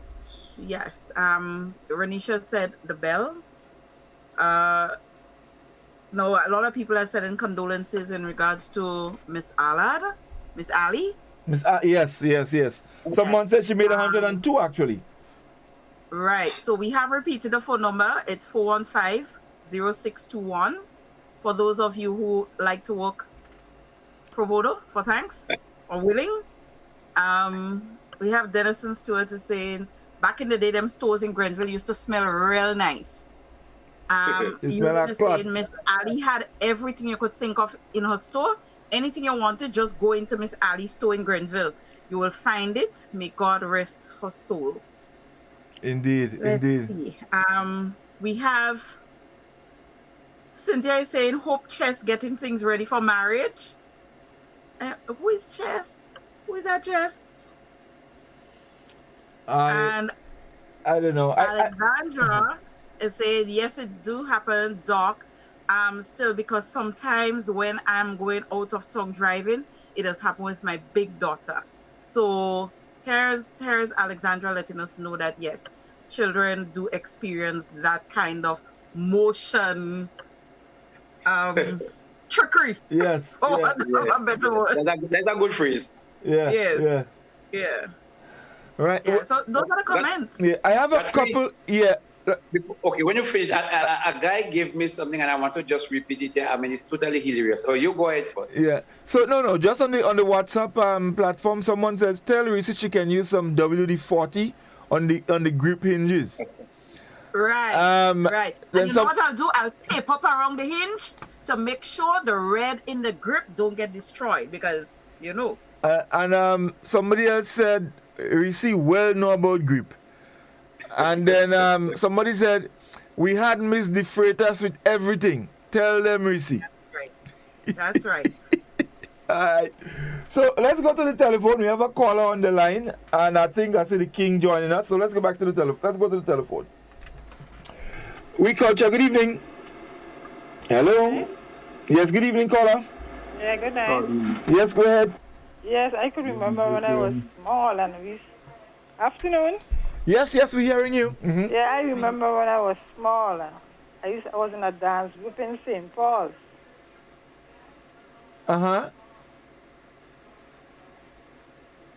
Yes. Renisha said the bell. No, a lot of people are sending condolences in regards to Miss Allard, Miss Ali. Yes. Someone said she made 102 actually. Right. So we have repeated the phone number. It's 415-0621. For those of you who like to work pro bono for thanks or willing. We have Denison Stewart is saying, back in the day, them stores in Grenville used to smell real nice. You were saying Miss Ali had everything you could think of in her store. Anything you wanted, just go into Miss Ali's store in Grenville. You will find it. May God rest her soul. Indeed. See. We have Cynthia is saying, hope Chess getting things ready for marriage. Who is Chess? Who is that Chess? And I don't know. Alexandra is saying, yes, it do happen, Doc. Still, because sometimes when I'm going out of town driving, it has happened with my big daughter. So here's Alexandra letting us know that yes, children do experience that kind of motion trickery. Yes. A better word. That's a good phrase. Yeah. Yes. Yeah. Right. Yeah, so those are the comments. Yeah, I have a couple. Yeah. Okay, when you finish, a guy gave me something and I want to just repeat it here. I mean, it's totally hilarious. So you go ahead first. Yeah. So no, just on the WhatsApp platform, someone says tell Reece she can use some WD-40 on the grip hinges. Right. Right. And you know what I'll do? I'll tape up around the hinge to make sure the red in the grip don't get destroyed because you know. And somebody else said Reece well know about grip. And then somebody said, we had missed the freighters with everything. Tell them, Reece. That's right. All right. So let's go to the telephone. We have a caller on the line. And I think I see the King joining us. So let's go back to the telephone. Let's go to the telephone. We Culture, good evening. Hello. Yes, good evening, caller. Yeah, good night. Yes, go ahead. Yes, I could remember when I was small and we... Afternoon? Yes, we're hearing you. Mm-hmm. Yeah, I remember when I was small. I was in a dance group in St. Paul's. Uh-huh.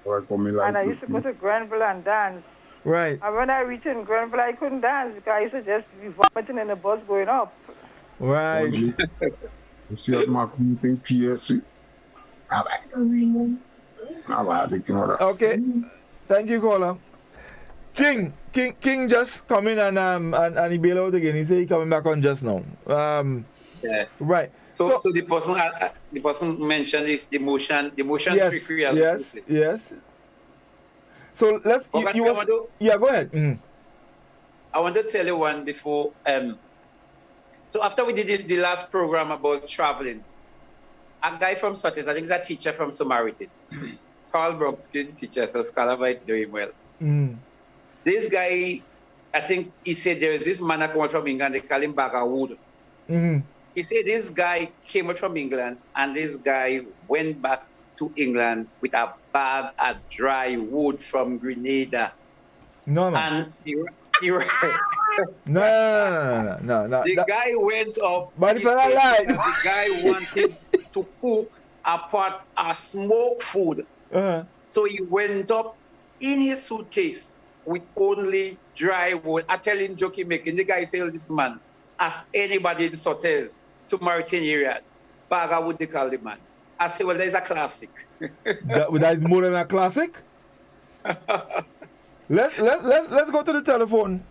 And I used to go to Grenville and dance. Right. And when I reached in Grenville, I couldn't dance because I used to just be vomiting in the bus going up. Right. You see what my thing PSC? Okay. Thank you, caller. King just come in and he bail out again. He said he coming back on just now. Yeah. Right. So the person mentioned is the motion yes, free. Yes. So let's go ahead. Mm-hmm. I want to tell you one before. So after we did the last program about traveling, a guy from Sutton, I think he's a teacher from Samaritan, Carl Bromskin teacher, so scholar might know him well. Mm. This guy, I think he said there is this man that come out from England, they call him Bag of Wood. Mm-hmm. He said this guy came out from England and this guy went back to England with a bag of dry wood from Grenada. No, man. And No. The guy went up. But if I lie, the guy wanted to cook a pot of smoked food. Uh-huh. So he went up in his suitcase with only dry wood. I tell him, joking making. The guy said, this man, ask anybody in Sotels to Mauritania area, Baga would they call the man. I said, well, there's a classic. that is more than a classic. Let's go to the telephone.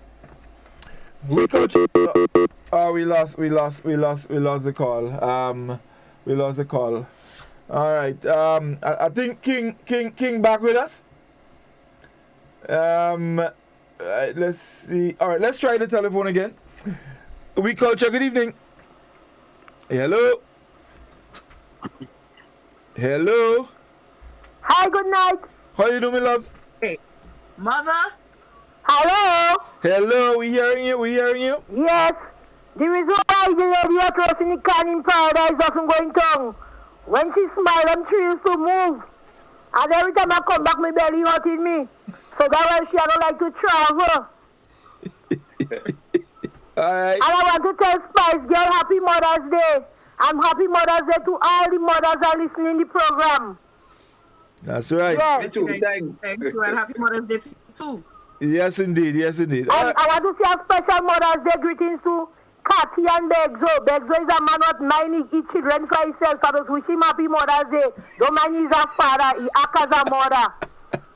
We lost the call. We lost the call. All right. I think King back with us. Let's see. All right. Let's try the telephone again. We Culture. Good evening. Hello. Hello. Hi. Good night. How you doing, love? Hey, mother. Hello. Hello. We hearing you. Yes. The reason why the lady was roasting the can in paradise doesn't go in tongue. When she smiled, them trees used to move. And every time I come back, my belly hurting me. So that's why she don't like to travel. All right. And I want to tell Spice Girl Happy Mother's Day. And Happy Mother's Day to all the mothers that are listening to the program. That's right. Yes. Me too. Thanks. Thank you, and Happy Mother's Day to you too. Yes, indeed. I want to say a special Mother's Day greetings to Cathy and Begzo. Begzo is a man with mind his children for himself. I just wish him Happy Mother's Day. Don't mind he's a father, he acts as a mother.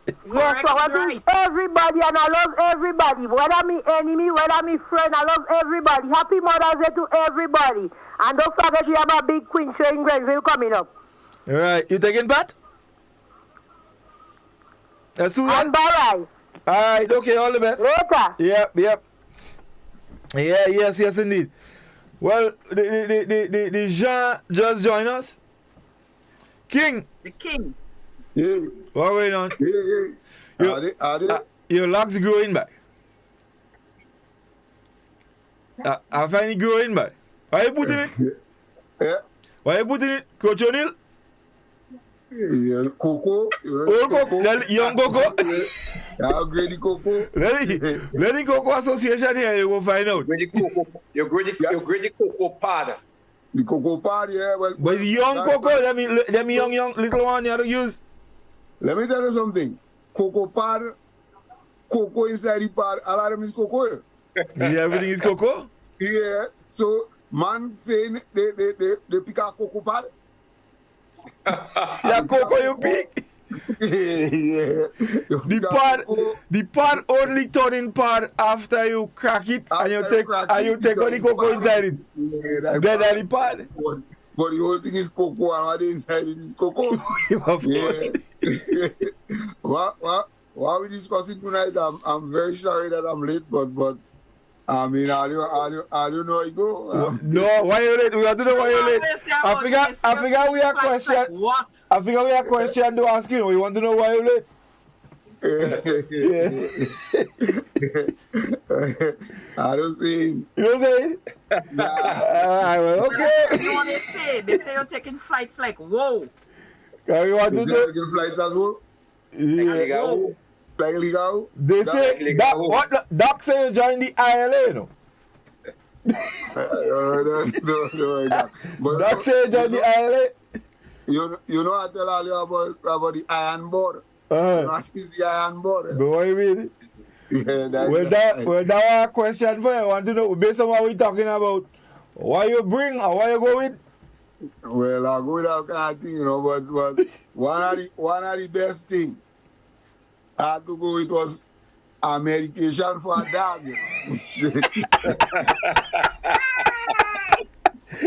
Yes, so I want to everybody, and I love everybody. Whether me enemy, whether me friend, I love everybody. Happy Mother's Day to everybody. And don't forget we have a big Queen show in Grenville coming up. All right. You taking part? And bye-bye. All right. Okay. All the best. Later. Yep. Yeah. Yes, indeed. Well, the Jean just joined us. King. The king. Yeah. What going on? Yeah. Your locks growing back. I find it growing back. Why you putting it? Yeah. Why you putting it? Coach O'Neill? Yeah, Coco. Old Coco. Young Coco. Yeah, Grady Coco. Let the Coco Association here, you will find out. Your Grady Coco pad. The Coco pad, yeah. Well, but young Coco, them young little one you have to use. Let me tell you something. Coco pad, Coco inside the pad, all of them is Coco. Yeah, everything is Coco? Yeah. So, man saying they pick a Coco pad. Yeah, Coco you pick. Yeah. The pad only turning pad after you crack it and you take all the cocoa inside it. Yeah, then the pad. But the whole thing is cocoa and what inside it is cocoa. Yeah. What we discussing tonight, I'm very sorry that I'm late, but I mean, I don't know how it go. No, why you late? We have to know why you late. I figure we have question. What? I figure we have question to ask you. We want to know why you late. I don't see him. You don't say it? Nah. Okay. You know what they say? They say you're taking flights like, whoa. Can you want to say? Taking flights as well? Yeah. Like legal? They say, Doc say you join the ILA, you know? No. But Doc say you join the ILA? You know I tell all you about the iron board. You know what is the iron board? But what you mean? Yeah, that was a question for you. I want to know, based on what we're talking about, what you bring or what you go with? Well, I go with that kind of thing, you know, but one of the best things I had to go with was a medication for a dog.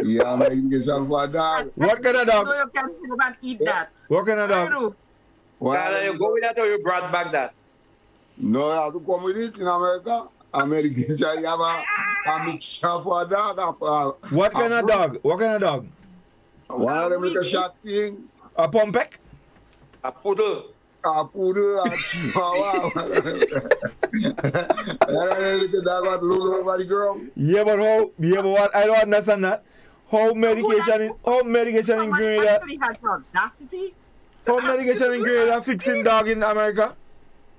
Yeah, medication for a dog. What kind of dog? You can eat that. What kind of dog? Can you go with that or you brought back that? No, I have to come with it in America. Medication, you have a mixture for a dog. What kind of dog? What kind of dog? One of them with a shot thing. A pompek? A poodle. A poodle, a chihuahua. That little dog was loose over the ground. Yeah, but what? I don't understand that. How medication in Grenada? How medication in Grenada fixing dog in America?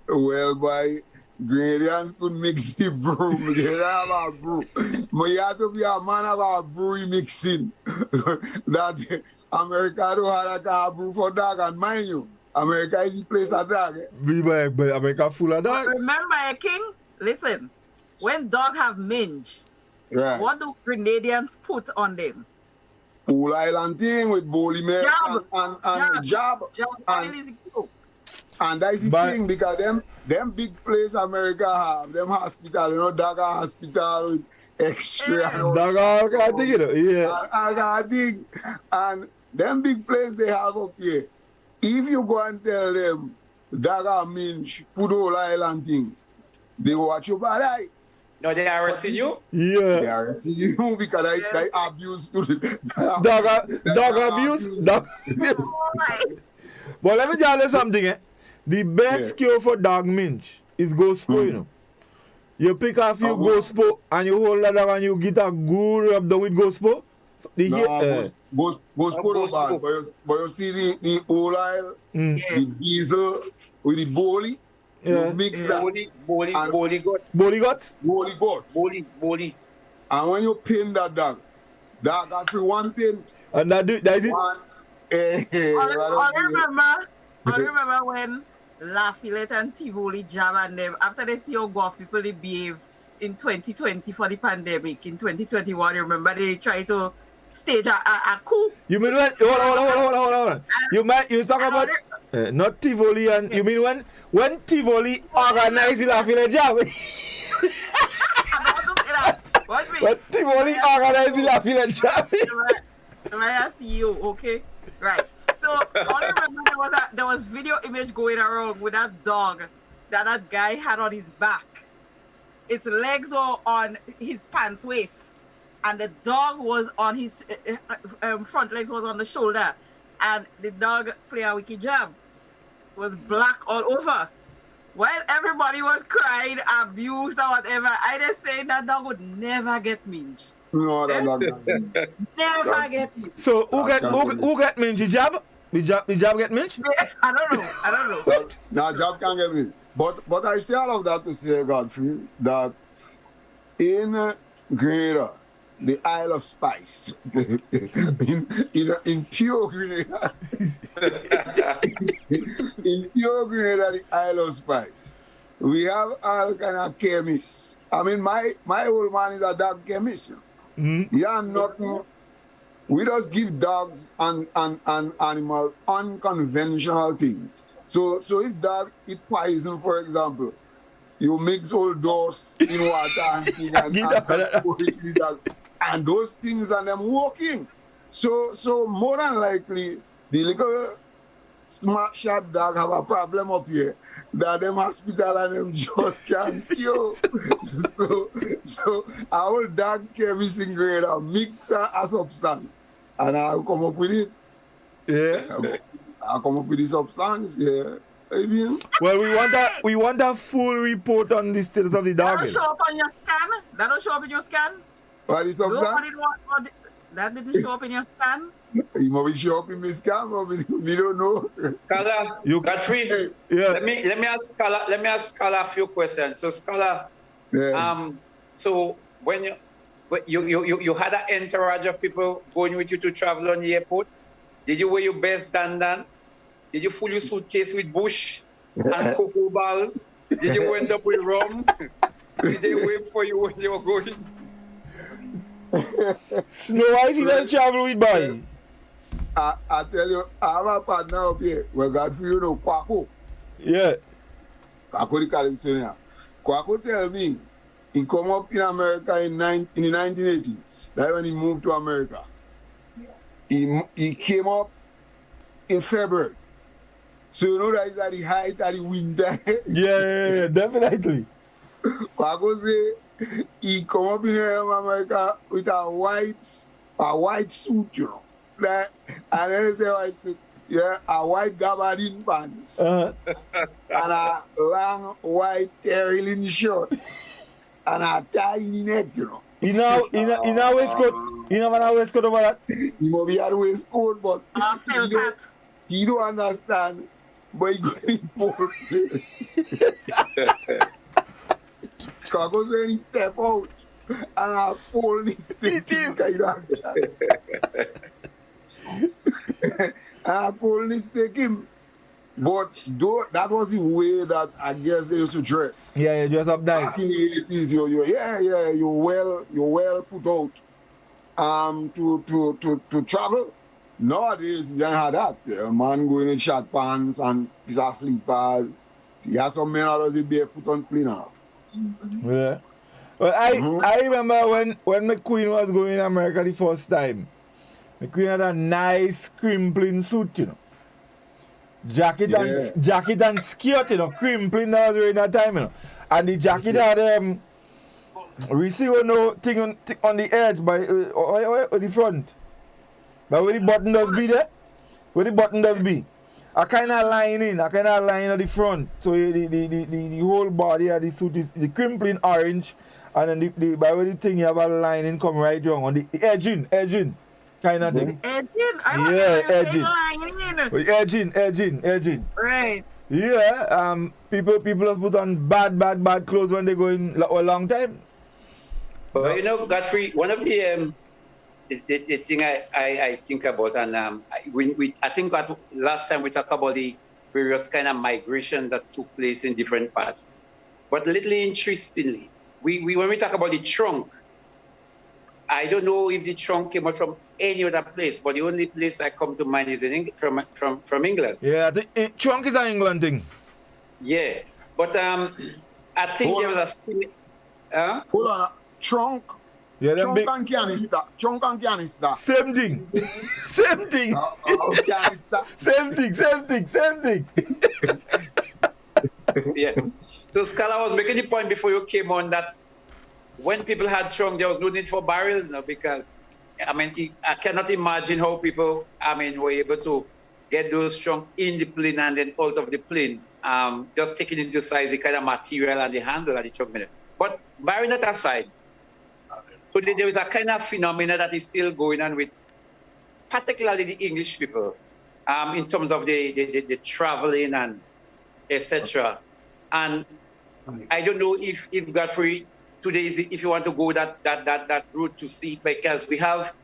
Well, boy, Grenadians could mix the brew. They have a brew. But you have to be a man of a brew mixing. That America don't have a brew for dog, and mind you, America is the place of dog. But America full of dog. Remember, King, listen, when dog have mange, right. What do Grenadians put on them? Pool Island thing with Bowley Milk and Jab. And that's the thing, because them big place America have, them hospital, you know, Dog Hospital with X-ray and all. Dog, I think it, yeah. I think, and them big place they have up here, if you go and tell them Dog Minch, put whole island thing, they watch you bad eye. No, they arrested you? Yeah. They arrested you because they abuse to the dog abuse. Dog abuse. But let me tell you something, The best cure for dog minch is Gospo, you know. You pick a few Gospo and you hold that up and you get a good rub down with Gospo. Gospo not bad, but you see the oil oil, the diesel with the boli. You mix that. Boli guts. And when you pin that dog got free one pin. And that is it? I remember when Lafayette and Tivoli jab and them, after they see how Guelph people they behave in 2020 for the pandemic, in 2021, remember they try to stage a coup. You mean when, hold on. You talk about, not Tivoli, and you mean when Tivoli organized the Lafayette jab? When Tivoli organized the Lafayette jab? I see you, okay? Right. So all I remember there was video image going around with that dog that guy had on his back. Its legs were on his pants waist, and the dog was on his front legs was on the shoulder, and the dog play a wicked jab. Was black all over. While everybody was crying, abuse or whatever, I just saying that dog would never get minge. No, never get minge. So who get minge? The jab? The jab get minge? I don't know. No, jab can't get minge. But I say all of that to say, Godfrey, that in Grenada, the Isle of Spice, in pure Grenada, in pure Grenada, the Isle of Spice, we have all kind of chemists. I mean, my old man is a dog chemist. Yeah, nothing. We just give dogs and animals unconventional things. So if dog eat poison, for example, you mix old dose in water and those things and them working. So more than likely, the little smart sharp dog have a problem up here that them hospital and them just can't cure. so our dog chemist in grade mix a substance and I'll come up with it. Yeah. I'll come up with the substance, yeah. I mean, well, we want a full report on the status of the dog. That'll show up on your scan. That'll show up in your scan. What is up, sir? That didn't show up in your scan. You must show up in my scan, but me don't know. Scholar, Godfrey, yeah. Let me ask Scholar a few questions. So Scholar, so when you had an entourage of people going with you to travel on the airport, did you wear your best dandan? Did you fill your suitcase with bush and cocoa balls? Did you end up with rum? Did they wait for you when you were going? Snow Ice, he does travel with boy. I tell you, I have a partner up here. We got for you know Kwako. Yeah. Kwako the California. Kwako tell me he come up in America in the 1980s. That's when he moved to America. He came up in February. So you know that is at the height of the winter. yeah, definitely. Kwako say he come up in America with a white suit, you know. Like, and then they say white suit, a white gabardine pants, and a long white terry shirt, and a tie in the neck, you know. In our waistcoat, waistcoat over that. He must be at waistcoat, but he don't understand. But he going to import. Because when he step out, and I fall in his stick, and I pull this take him. But that was the way that I guess they used to dress. Yeah, you dress up nice. Back in the 80s, you're well put out to travel. Nowadays, you don't have that. A man going in short pants and piece of slippers. You have some men that does it barefoot on plane now. Yeah. Well, I remember when my queen was going to America the first time. My queen had a nice crimpling suit, you know. Jacket and skirt, you know, crimpling that was wearing that time, you know. And the jacket had Reece thing on the edge by the front. But where the button does be there? Where the button does be? I kind of line at the front. So the whole body of the suit is the crimpling orange, and then by where the thing you have a lining come right down on the edging kind of thing. Edging. Right. Yeah. People have put on bad clothes when they go in a long time. But you know, Godfrey, one of the thing I think about, and I think that last time we talked about the various kind of migration that took place in different parts. But little interestingly, when we talk about the trunk, I don't know if the trunk came out from any other place, but the only place I come to mind is from England. Yeah, I think trunk is an England thing. Yeah, but I think there was a... Hold on, trunk. Yeah, trunk and canister. Same thing. Same thing. Same thing. Yeah. So Scala was making the point before you came on that when people had trunk, there was no need for barrels, you know, because I cannot imagine how people, were able to get those trunk in the plane and then out of the plane, just taking into size the kind of material and the handle of the trunk. But barring that aside, so there is a kind of phenomena that is still going on with particularly the English people in terms of the traveling and etc. And I don't know if Godfrey today is if you want to go that route to see, because we have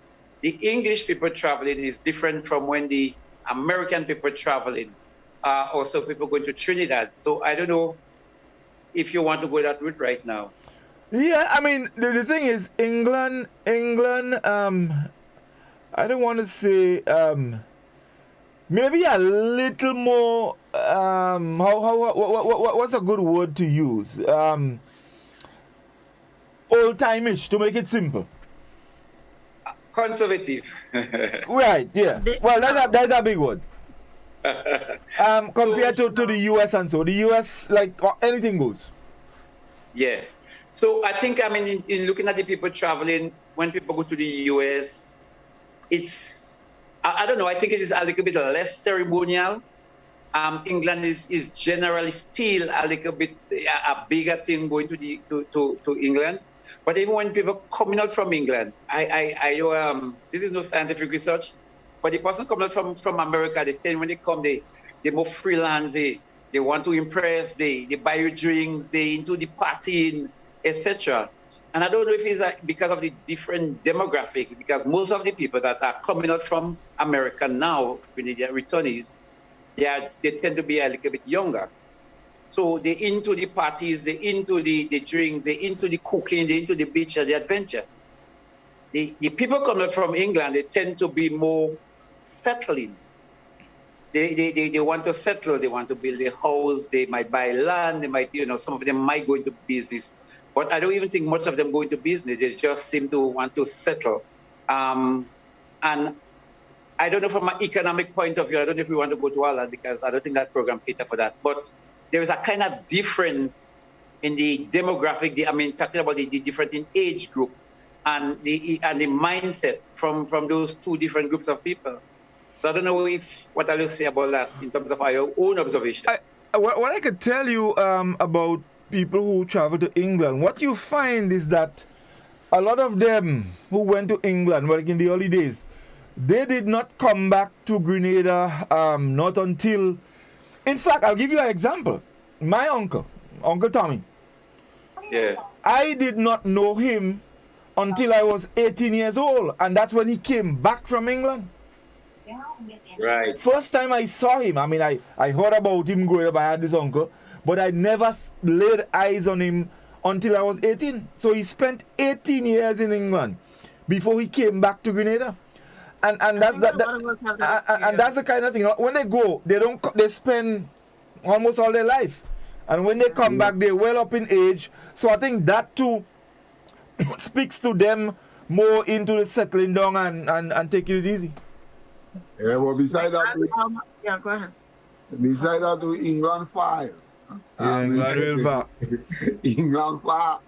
the English people traveling is different from when the American people traveling. Also people going to Trinidad. So I don't know if you want to go that route right now. Yeah, the thing is, England, I don't want to say, maybe a little more, what's a good word to use? Old-time-ish, to make it simple. Conservative. Right, yeah. Well, that's a big word. Compared to the US and so. The US, like, anything goes. Yeah. So I think, in looking at the people traveling, when people go to the US, it's, I don't know, I think it is a little bit less ceremonial. England is generally still a little bit a bigger thing going to England. But even when people coming out from England, this is no scientific research, but the person coming out from America, they tell when they come, they more freelance, they want to impress, they buy you drinks, they into the partying, etc. And I don't know if it's because of the different demographics, because most of the people that are coming out from America now, when they are returnees, they tend to be a little bit younger. So they're into the parties, they're into the drinks, they're into the cooking, they're into the beach and the adventure. The people coming from England, they tend to be more settling. They want to settle, they want to build a house, they might buy land, they might, some of them might go into business. But I don't even think much of them go into business. They just seem to want to settle. And I don't know from an economic point of view, I don't know if we want to go to Ireland because I don't think that program cater for that. But there is a kind of difference in the demographic, talking about the difference in age group and the mindset from those two different groups of people. So I don't know what I'll say about that in terms of our own observation. What I could tell you about people who travel to England, what you find is that a lot of them who went to England, well, in the early days, they did not come back to Grenada not until... In fact, I'll give you an example. My uncle, Uncle Tommy, I did not know him until I was 18 years old, and that's when he came back from England. Right. First time I saw him, I heard about him growing up, I had this uncle, but I never laid eyes on him until I was 18. So he spent 18 years in England before he came back to Grenada. And that's the kind of thing. When they go, they spend almost all their life. And when they come back, they're well up in age. So I think that too speaks to them more into the settling down and taking it easy. Yeah, well, beside that, go ahead. Beside that, England fire. England fire.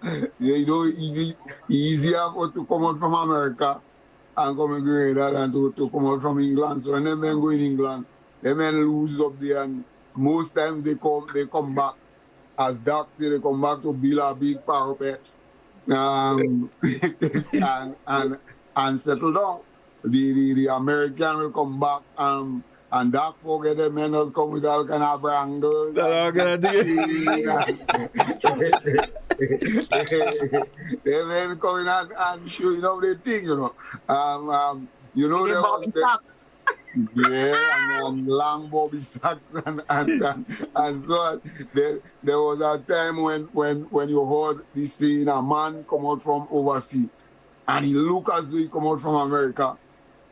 Easier to come out from America and come in Grenada than to come out from England. So when them men go in England, them men lose up there, and most times they come back, as Doc say, they come back to build a big parapet and settle down. The American will come back and Doc forget the men has come with all kind of brangles. They men coming and showing up the thing, there was and long bobby sacks and so on. There was a time when you heard this saying, a man come out from overseas and he look as though he come out from America.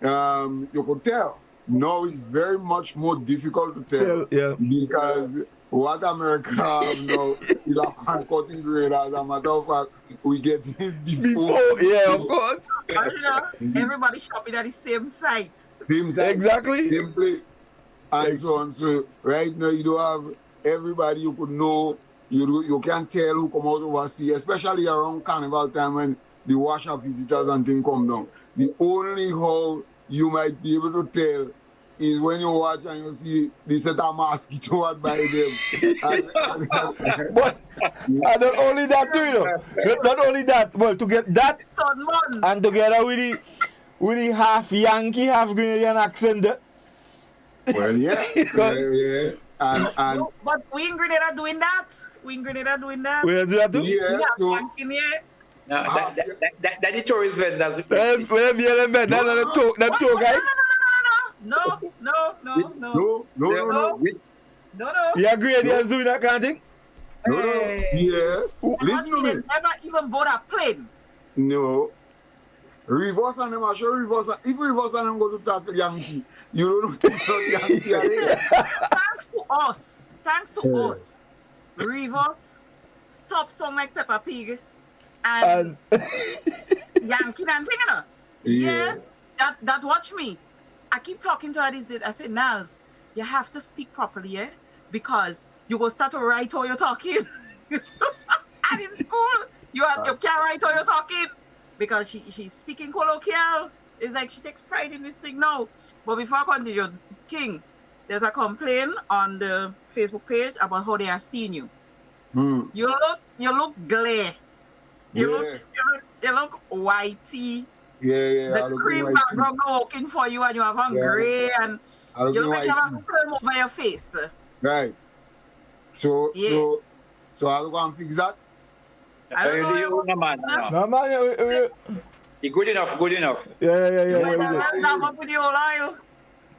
You could tell. Now it's very much more difficult to tell because what America have now is a hand cutting grade. As a matter of fact, we get it before. Of course. Everybody shopping at the same site. Same site. Exactly. Same place. And so on. So right now you don't have everybody you could know. You can't tell who come out overseas, especially around carnival time when the washer visitors and things come down. The only how you might be able to tell is when you watch and you see the set of mosquito out by them. But and not only that too, not only that, well, to get that and together with the half Yankee, half Grenadian accent. Well, yeah. And but we in Grenada doing that. We do that too? Yeah, so... No, that the tourist vendors. That's the tour guys. No. You agree with doing that kind of thing? No. Yes. Listen to me. Never even board a plane. No. Reverse and them are sure reverse. If reverse and them go to tackle Yankee, you don't know it's not Yankee. Thanks to us. Reverse stop sound like Peppa Pig. And Yankee and thing, Yeah. That watch me. I keep talking to her these days. I said, Nels, you have to speak properly, yeah? Because you go start to write how you're talking. And in school, you can't write how you're talking. Because she's speaking colloquial. It's like she takes pride in this thing now. But before I continue, King, there's a complaint on the Facebook page about how they are seeing you. Mm. You look glare. You look whitey. Yeah. The cream background looking for you, and you have on gray, and you look like you have a film over your face. Right. So I'll go and fix that. I don't know. No, man. You're good enough. Yeah. Not up with you, Lyle.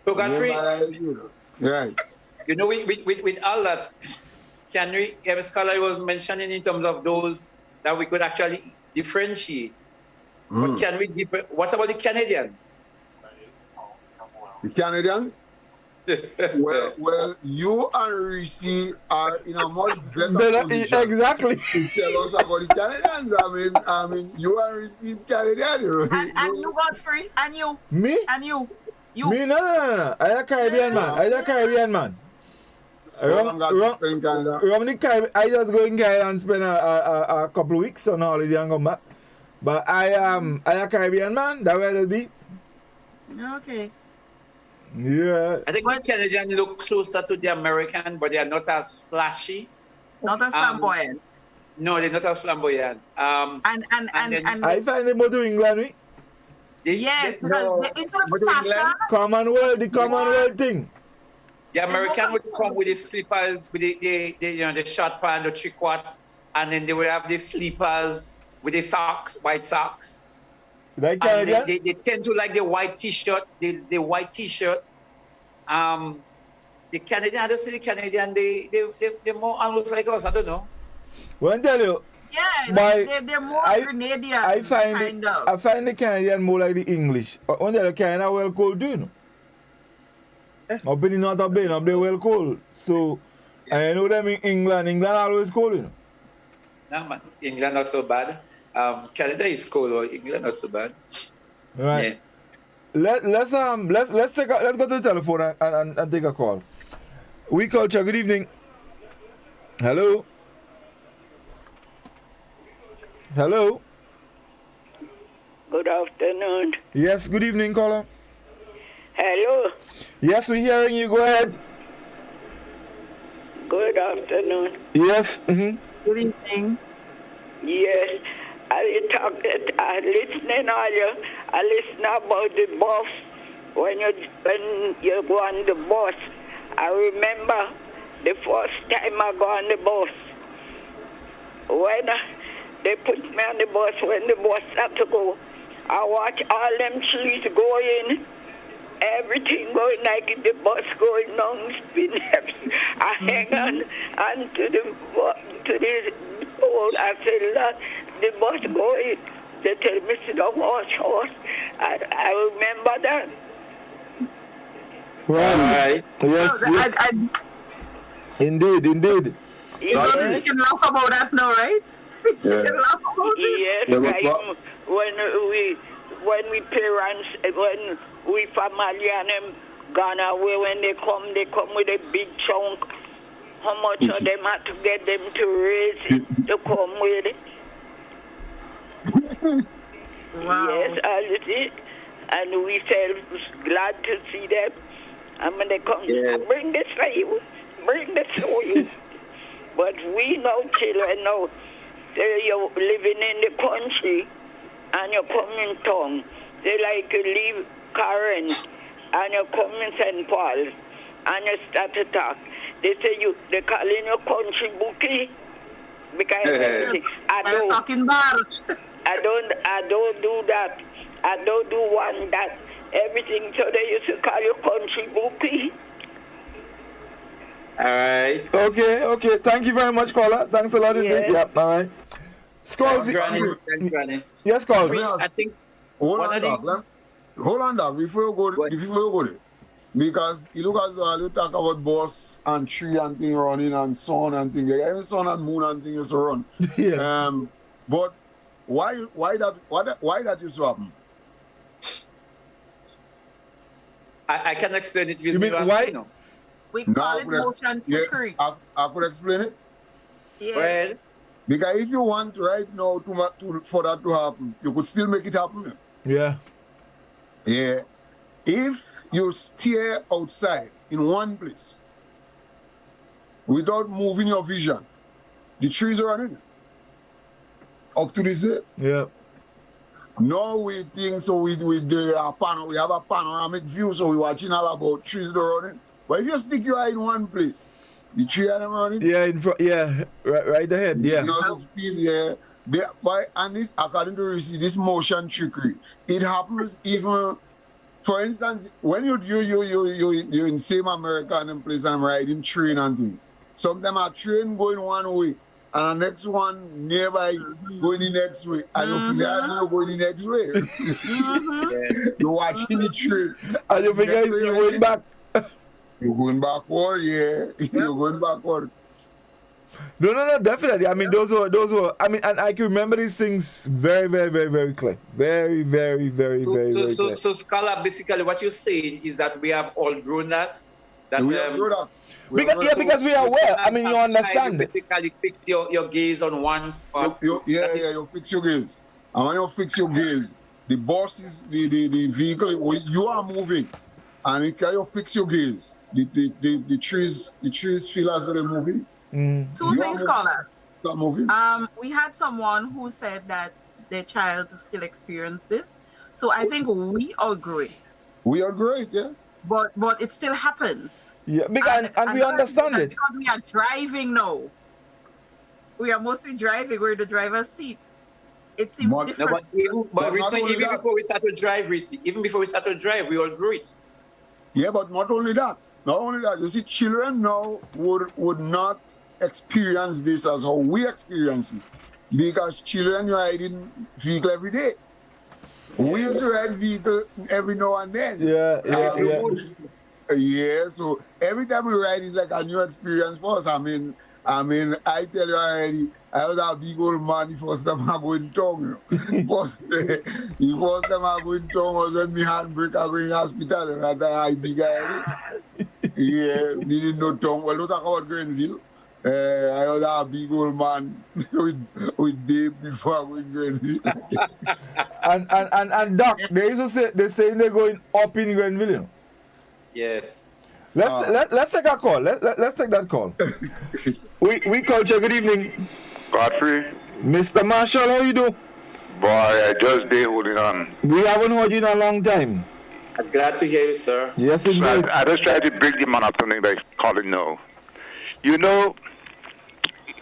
So, Godfrey, right. you know, with all that, can we, Scholar was mentioning in terms of those that we could actually differentiate. But can we what about the Canadians? The Canadians? well, you and Reece are in a much better position. Exactly. To tell us about the Canadians. I mean, you and Reece is Canadian. And you, Godfrey, and you. Me? And you. Me? No. I'm a Caribbean man. I just go in Canada and spend a couple of weeks on holiday and come back. But I am a Caribbean man. That's where it'll be. Okay. Yeah. I think the Canadians look closer to the American, but they are not as flashy. Not as flamboyant. No, they're not as flamboyant. And I find them more to England, right? Yes, because into fashion. The Commonwealth thing. The American would come with the slippers, with the short pants, the tricot, and then they would have the slippers with the socks, white socks. Like Canadian? They tend to like the white T-shirt, the white T-shirt. The Canadian, I don't see the Canadian, they're more almost like us, I don't know. Well, I tell you. Yeah, they're more Canadian. I find the Canadian more like the English. When they're Canada well cold, do you know? Up in the north of Spain, up there well cold. So, I know them in England always cold, you know. No, man, England not so bad. Canada is cold, or England not so bad. Right. Yeah. Let's go to the telephone and take a call. Oui Culture, good evening. Hello. Good afternoon. Yes, good evening, caller. Hello. Yes, we're hearing you. Go ahead. Good afternoon. Yes. Good evening. Yes. I listening earlier. I listen about the bus. When you go on the bus, I remember the first time I go on the bus. When they put me on the bus, when the bus had to go, I watch all them trees going, everything going like the bus going long spin. I hang on to the pole. I said, Lord, the bus going. They tell me, sit down, horse. I remember that. Right. Yes. Indeed. You can laugh about that now, right? Yeah. Yes, right. When we parents, when we family and them gone away, when they come with a big chunk. How much of them had to get them to raise to come with it? Wow. Yes, and we felt glad to see them. And when they come, bring this for you, bring this for you. But we know children now, you're living in the country and you come in town. They like to leave Karen and you come in St. Paul's and you start to talk. They say they call in your country bookie because I don't do that. I don't do one that. Everything, so they used to call you country bookie. All right. Okay. Thank you very much, caller. Thanks a lot indeed. Yeah. All right. Skulls. Thanks, Granny. Yes, Skulls. I think. Hold on, Doc. Before you go there. Because you look as though you talk about boss and tree and thing running and sun and thing. Even sun and moon and thing used to run. Yeah. But why that used to happen? I can explain it with you. Mean why? We call it motion trickery. I could explain it. Yeah. Well, because if you want right now for that to happen, you could still make it happen. Yeah. Yeah. If you stay outside in one place without moving your vision, the trees are running. Up to this day. Yeah. Now we think so we have a panoramic view, so we're watching all about trees that are running. But if you stick your eye in one place, the tree are running. Yeah, in front. Yeah, right ahead. Yeah. Speed, yeah. And this, according to Reece, this motion trickery, it happens even. For instance, when you in same American place and I'm riding train and thing. Sometimes a train going one way and the next one nearby going the next way. And you feel you're going the next way. You're watching the train. And you figure you're going back. You're going backward, yeah. You're going backward. No, definitely. I mean, those were. I mean, and I can remember these things very, very, very, very clear. Very, very, very, very, very clear. So, Scholar, basically, what you're saying is that we have all grown that. We have grown up. Because we are aware. I mean, you understand. You basically fix your gaze on one spot. You fix your gaze. And when you fix your gaze, the bus is the vehicle. You are moving, and you fix your gaze. The trees feel as though they're moving. Two things, Scholar. Moving. We had someone who said that their child still experienced this. So I think we outgrew it. We outgrew it, yeah. But it still happens. Yeah, and we understand it. Because we are driving now. We are mostly driving. We're in the driver's seat. It seems different. But Reece, even before we start to drive, we all grew it. Yeah, but not only that. You see, children now would not experience this as how we experience it. Because children ride in vehicle every day. We used to ride vehicle every now and then. Yeah, so every time we ride is like a new experience for us. I mean, I tell you already, I was a big old man the first time I go in town. The first time I go in town was when my handbrake I go in hospital and at I big guy. Yeah, we didn't know town. Well, don't talk about Grenville. I was a big old man with babe before I go in Grenville. and Doc, they're saying they're going up in Grenville. You know? Yes. Let's take a call. Let's take that call. We Culture, good evening. Godfrey. Mr. Marshall, how you do? Boy, I just there holding on. We haven't heard you in a long time. I'm glad to hear you, sir. Yes, indeed. So I just tried to break the man up something by calling now. You know,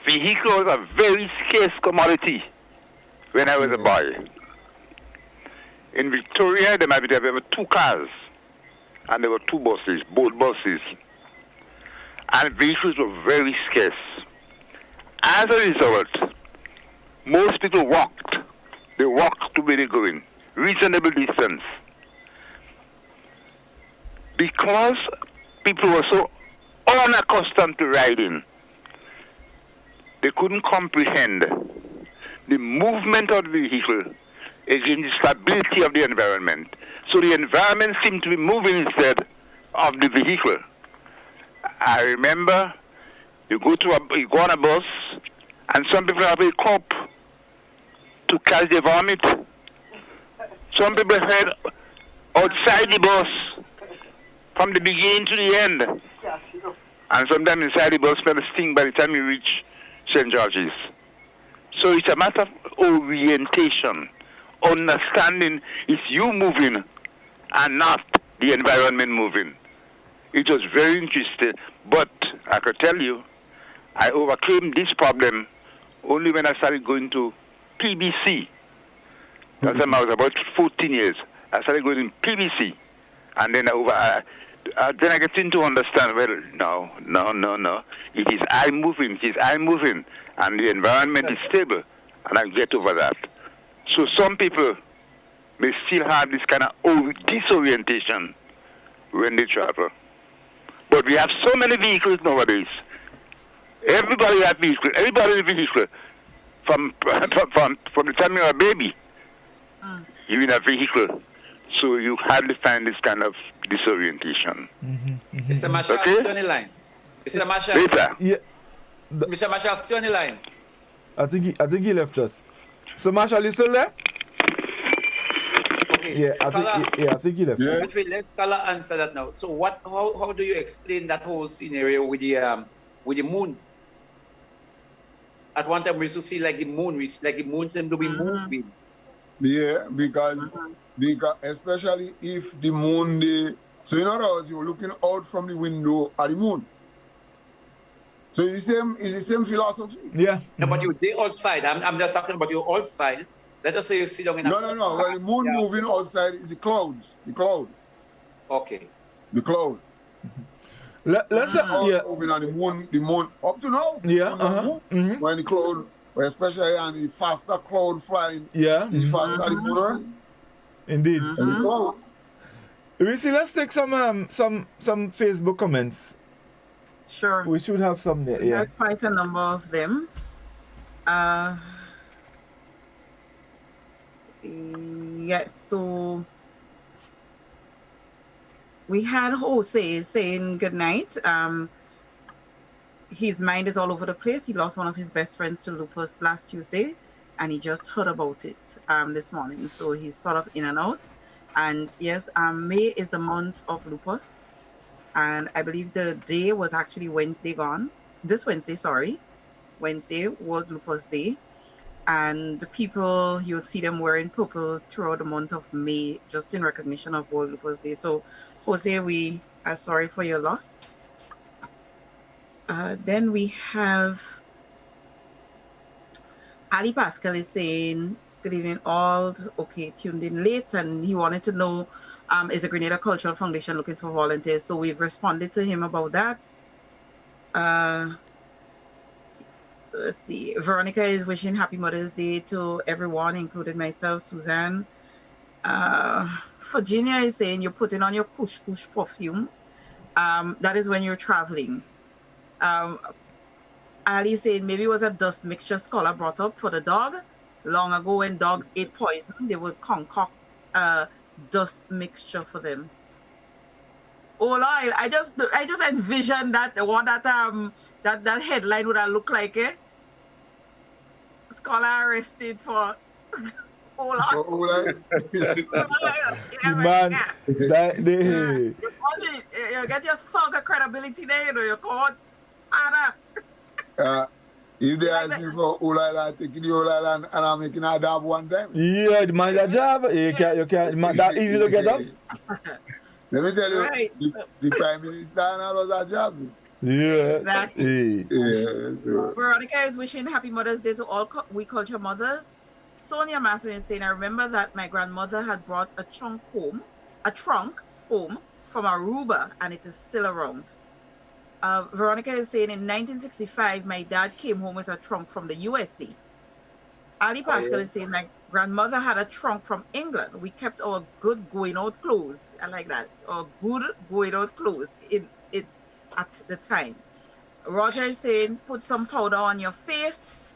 vehicles are very scarce commodity when I was a boy. In Victoria, there might be 2 cars. And there were 2 buses, both buses. And vehicles were very scarce. As a result, most people walked. They walked to where they're going, reasonable distance. Because people were so unaccustomed to riding, they couldn't comprehend the movement of the vehicle against the stability of the environment. So the environment seemed to be moving instead of the vehicle. I remember you go on a bus, and some people have a cup to catch their vomit. Some people head outside the bus from the beginning to the end. And sometimes inside the bus smell a sting by the time you reach St. George's. So it's a matter of orientation. Understanding is you moving and not the environment moving. It was very interesting, but I could tell you, I overcame this problem only when I started going to PBC. That time I was about 14 years. I started going to PBC, and then I get into understand, well, no. It is I moving, and the environment is stable, and I get over that. So some people may still have this kind of disorientation when they travel. But we have so many vehicles nowadays. Everybody has vehicles. Everybody has a vehicle. From the time you're a baby, you're in a vehicle. So you hardly find this kind of disorientation. Mr. Marshall, okay? stay on the line. Mr. Marshall. Later. Yeah. Mr. Marshall, stay on the line. I think he left us. So Marshall, you still there? Okay. Yeah, I think he left. Yeah. Godfrey, let Scala answer that now. So how do you explain that whole scenario with the moon? At one time we used to see like the moon seemed to be moving. Yeah, because especially if the moon so in other words, you're looking out from the window at the moon. So it's the same philosophy. Yeah. No, but you're outside. I'm just talking about you outside. Let us say you sit down in No. Well, the moon moving outside is the clouds. The cloud. Okay. The cloud. Let's moving on the moon up to now. Yeah. When the cloud, especially on the faster cloud flying. Yeah. The faster the moon run. Indeed. The cloud. Reece, let's take some Facebook comments. Sure. We should have some there. We Yeah. have quite a number of them. Yes, so we had Jose saying good night. His mind is all over the place. He lost one of his best friends to lupus last Tuesday, and he just heard about it this morning. So he's sort of in and out. And yes, May is the month of lupus. And I believe the day was actually Wednesday, World Lupus Day. And the people, you would see them wearing purple throughout the month of May, just in recognition of World Lupus Day. So, Jose, we are sorry for your loss. Then we have Ali Pascal is saying, good evening all. Okay, tuned in late, and he wanted to know, is the Grenada Cultural Foundation looking for volunteers? So we've responded to him about that. Let's see. Veronica is wishing Happy Mother's Day to everyone, including myself, Suzanne. Virginia is saying you're putting on your Kush Kush perfume. That is when you're traveling. Ali is saying maybe it was a dust mixture Scholar brought up for the dog. Long ago when dogs ate poison, they would concoct dust mixture for them. Oh Lord, I just envisioned that that headline would have looked like it. Scholar arrested for Man, you get your thug credibility there, you know, you're called if they ask me for Ulala, taking the Ulala and I'm making a dab one time. Yeah, man, that job, you can't, that easy to get up. Let me tell you, the Prime Minister and all that job. Yeah. Exactly. Yeah. Veronica is wishing Happy Mother's Day to all We Culture mothers. Sonia Matthew is saying, I remember that my grandmother had brought a trunk home from Aruba, and it is still around. Veronica is saying, in 1965, my dad came home with a trunk from the USA. Ali Pascal is saying, my grandmother had a trunk from England. We kept our good going out clothes. I like that. Our good going out clothes in it at the time. Roger is saying, put some powder on your face.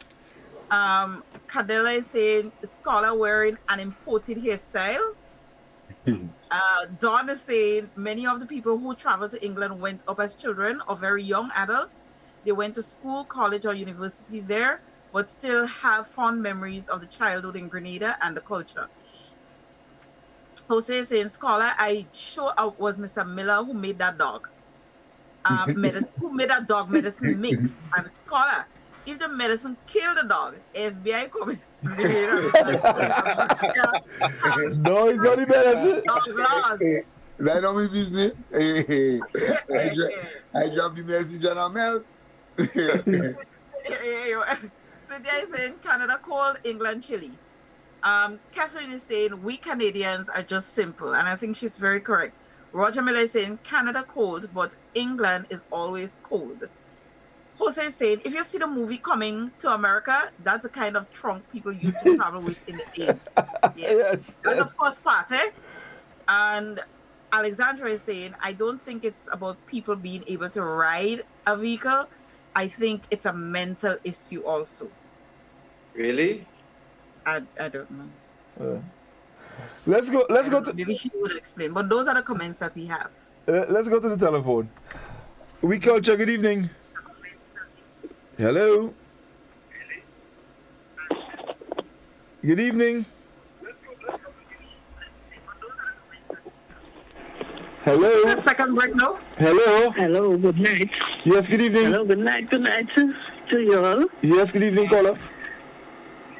Cadella is saying, Scholar wearing an imported hairstyle. Don is saying, many of the people who traveled to England went up as children or very young adults. They went to school, college, or university there, but still have fond memories of the childhood in Grenada and the culture. Jose is saying, Scholar, I sure it was Mr. Miller who made that dog. Who made that dog medicine mix. And Scholar, if the medicine killed the dog, FBI coming. No, it's not the medicine. That don't be business. I drop the message on a mail. Cynthia is saying Canada cold, England chilly. Catherine is saying we Canadians are just simple, and I think she's very correct. Roger Miller is saying Canada cold, but England is always cold. Jose is saying if you see the movie Coming to America, that's the kind of trunk people used to travel with in the days. Yes. That's the first part, eh? And Alexandra is saying I don't think it's about people being able to ride a vehicle. I think it's a mental issue also. Really? I don't know. Let's go to... Maybe she would explain, but those are the comments that we have. Let's go to the telephone. Oui Culture, good evening. Hello. Hello. Second break now. Hello. Hello, good night. Yes, good evening. Hello, good night to you all. Yes, good evening, caller.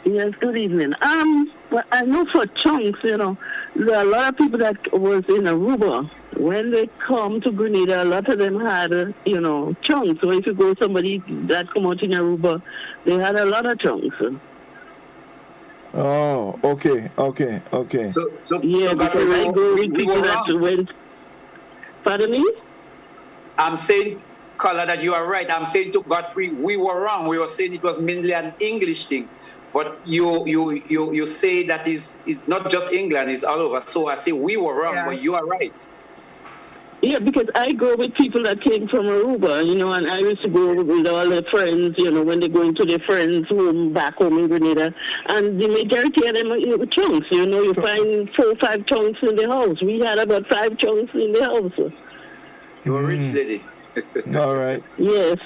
Yes, good evening. Well, I know for chunks, there are a lot of people that was in Aruba. When they come to Grenada, a lot of them had, chunks. So if you go somebody that come out in Aruba, they had a lot of chunks. Oh, okay. So because I go with people that went. Pardon me? I'm saying, caller, that you are right. I'm saying to Godfrey, we were wrong. We were saying it was mainly an English thing. But you say that it's not just England, it's all over. So I say we were wrong, but you are right. Yeah, because I go with people that came from Aruba, and I used to go with all their friends, when they go into their friends' home back home in Grenada. And the majority of them are chunks, you find 4 or 5 chunks in the house. We had about 5 chunks in the house. You're a rich lady. All right. Yes.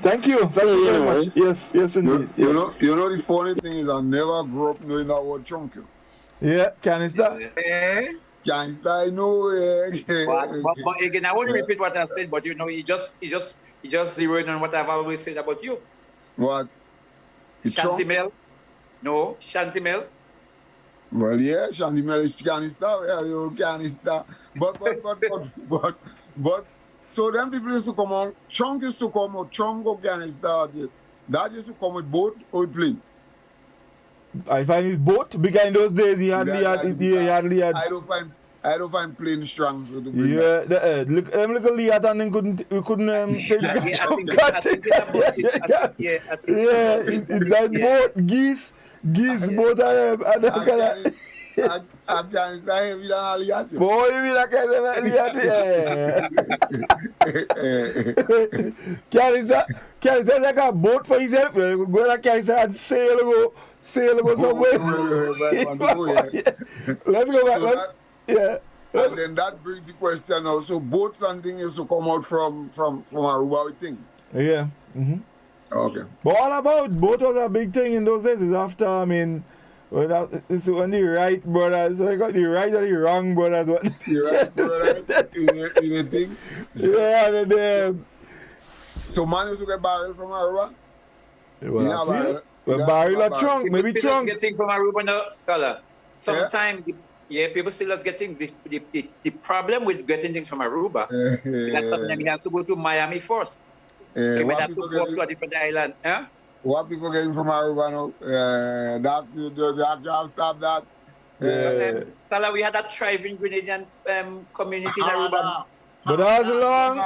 Thank you. Thank you very much. Yes, indeed. You know, the funny thing is I never grew up knowing that word chunk. Yeah, canister. Canister, I know. But again, I won't repeat what I said, but you just zeroing on what I've always said about you. What? Shantimel? No, Shantimel. Well, yeah, Shantimel is canister. Yeah, you canister. But. So them people used to come on, chunk used to come out, chunk or canister. That used to come with boat or with plane. I find his boat because in those days he hardly had. I don't find plane strong. So look Liat and then we couldn't that boat geese boat and Afghanistan heavy than Aliat. Boy, you mean Aliat? Can like a boat for himself? You could go to Canada and sail somewhere. Let's go back. And then that brings the question now. So boats and things used to come out from Aruba with things. Yeah. Mm-hmm. Okay. But all about boat was a big thing in those days. Is after it's when the right brothers, so I got the right or the wrong brothers. What? The right brother in a thing. So, so man used to get barrel from Aruba? Barrel or trunk, maybe trunk. People still getting from Aruba now, scholar. Sometimes, people still getting the problem with getting things from Aruba. That's something you have to go to Miami first. You have to go to a different island. What people getting from Aruba now? That job stop that. Stella, we had a thriving Grenadian community in Aruba. But that was long.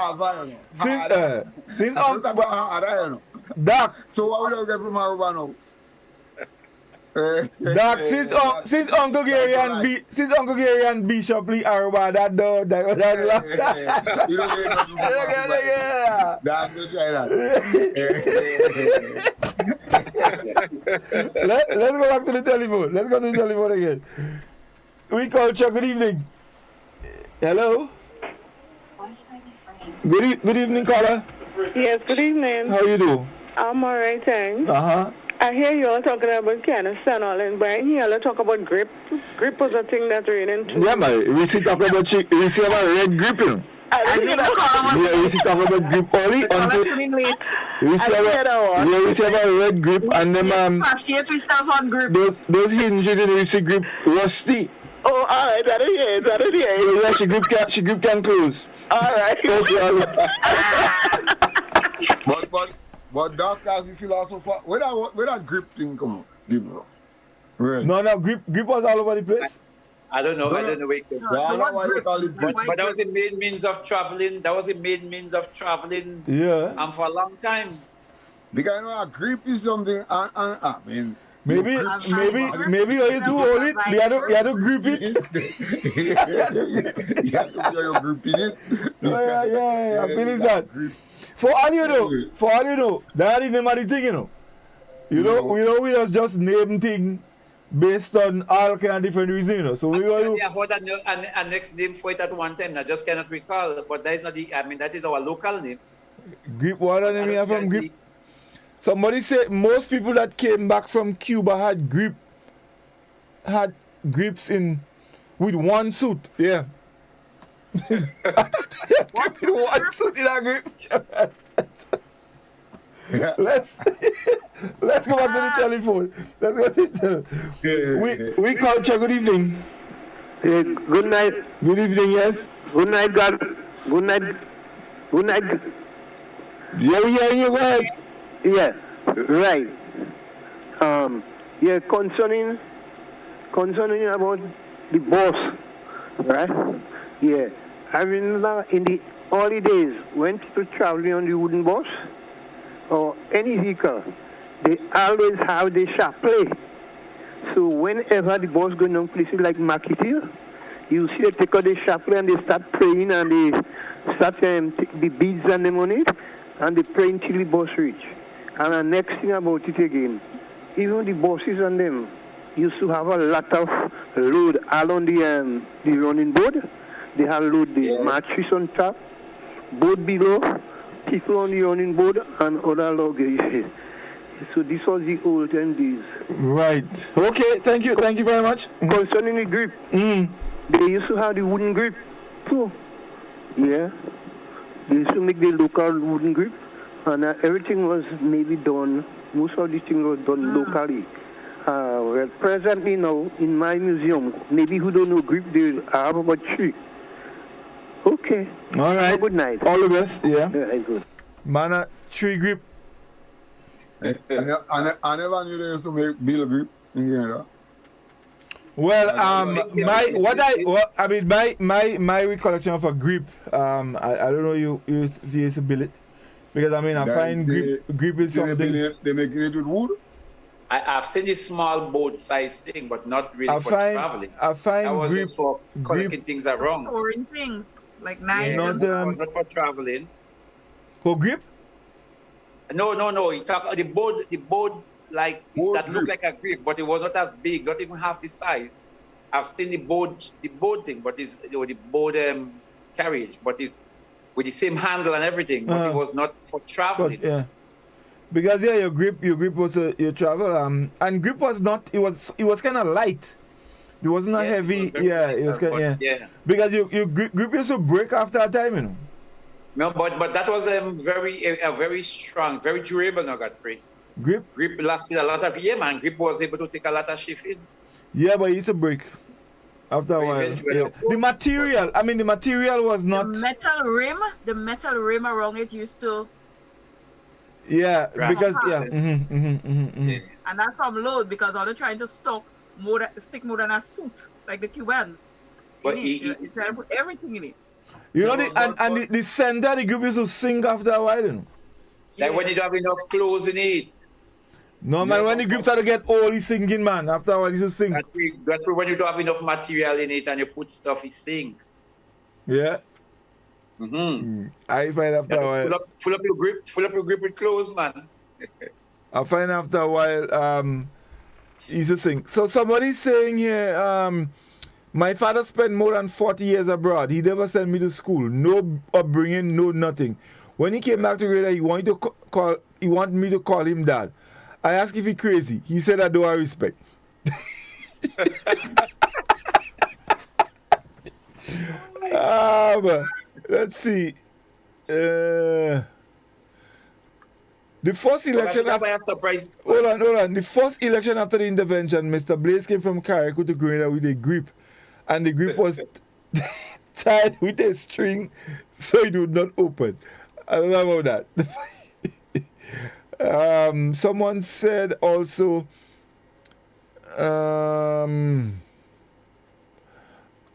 Since Doc. So what we get from Aruba now? Doc, since Uncle Gary and Bishop Lee Aruba, that was long. You don't get nothing from Aruba. That's not try that. Let's go back to the telephone. Let's go to the telephone again. Oui Culture, good evening. Hello? Good evening, caller. Yes, good evening. How you do? I'm all right, thanks. Uh-huh. I hear you all talking about canister and all, and Brian here all talk about grip. Grip was a thing that ran into. Yeah, man. We see talk about red grip, you know. We see talk about grip only until we see a red grip and then those hinges in the grip rusty. Oh, all right, that is it. Yeah, she grip can close. All right. But Doc, as a philosopher, where that grip thing come from? Right. No, grip was all over the place. I don't know where it came from. But that was the main means of traveling. Yeah. For a long time. Because a grip is something, I mean. Maybe you used to hold it. You had to grip it. You have to grip it. Yeah. I feel that. For all you know, that is the thing, you know. We just name thing based on all kind of different reasons, you know. So we heard a next name for it at one time. I just cannot recall, but that is not that is our local name. Grip, what are name from grip? Somebody said most people that came back from Cuba had grips in with one suit. Yeah. Grip in one suit in a grip. Let's go back to the telephone. Let's go to the telephone. We Culture, good evening. Good night. Good evening, yes. Good night, God. Good night. Good night. Yeah, we hearing you, go ahead. Yeah, right. Yeah, concerning about the boss, right? Yeah, I remember in the early days when people traveling on the wooden bus or any vehicle, they always have the chapelet. So whenever the bus going on places like Marketeer, you see they take out the chapelet and they start praying and they start take the beads and them on it and they pray until the bus reach. And the next thing about it again, even the buses on them used to have a lot of load all on the running board. They have load the mattress on top, board below, people on the running board, and other luggage. So this was the old time days. Right. Okay, thank you very much. Concerning the grip, they used to have the wooden grip too. Yeah. They used to make the local wooden grip, and everything was maybe done, most of the things was done locally. Well, presently now, in my museum, maybe who don't know grip, they have about 3. Okay. All right. Good night. All the best. Yeah. Yeah, good. Man, 3 grip. I never knew they used to make build grip in Canada. Well, my recollection of a grip, I don't know you if you used to build it, because I find grip is something. They make it with wood. I've seen this small boat size thing, but not really for traveling. I find that was grip for collecting things around. Storing things like knives. Not for traveling. For grip? No. You talk the boat like that looked like a grip, but it was not as big, not even half the size. I've seen the boat thing, but it's the boat carriage, but it's with the same handle and everything, but it was not for traveling. Yeah. Because your grip was your travel and grip was not, it was kind of light. It wasn't heavy. It was kind of, because your grip used to break after a time, you know. No, but that was very strong, very durable, no, Godfrey. Grip lasted a lot of man. Grip was able to take a lot of shipping. Yeah, but it used to break after a while. Yeah. The material was not. The metal rim around it used to. Yeah, because And that's from load because all they're trying to stick more than a suit like the Cubans. But they're trying to put everything in it. You know, the center, the grip used to sink after a while, you know. Like when you don't have enough clothes in it. No, man, when the grip start to get old, it's sinking, man. After a while, it's just sink. That's when you don't have enough material in it and you put stuff, it sink. Yeah. I find after a while. Full up your grip with clothes, man. I find after a while, it's a sink. So somebody's saying here, my father spent more than 40 years abroad. He never sent me to school. No upbringing, no nothing. When he came back to Grenada, he wanted me to call him dad. I asked if he crazy. He said, I don't have respect. Let's see. The first election hold on. The first election after the intervention, Mr. Blaze came from Carriacou to Grenada with a grip. And the grip was tied with a string so it would not open. I don't know about that. Someone said also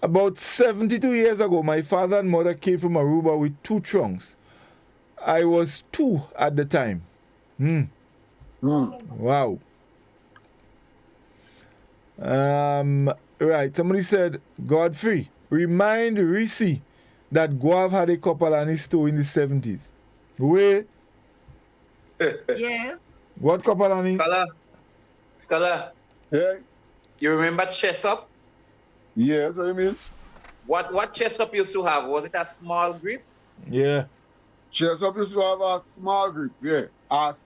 about 72 years ago, my father and mother came from Aruba with 2 trunks. I was 2 at the time. Wow. Right, somebody said, Godfrey, remind Reece that Guav had a couple on his toe in the 70s. Where? Yes. What couple on his? Scholar. Yeah. You remember Chesup? Yes, I mean. What Chesup used to have? Was it a small grip? Yeah. Chesup used to have a small grip, yeah.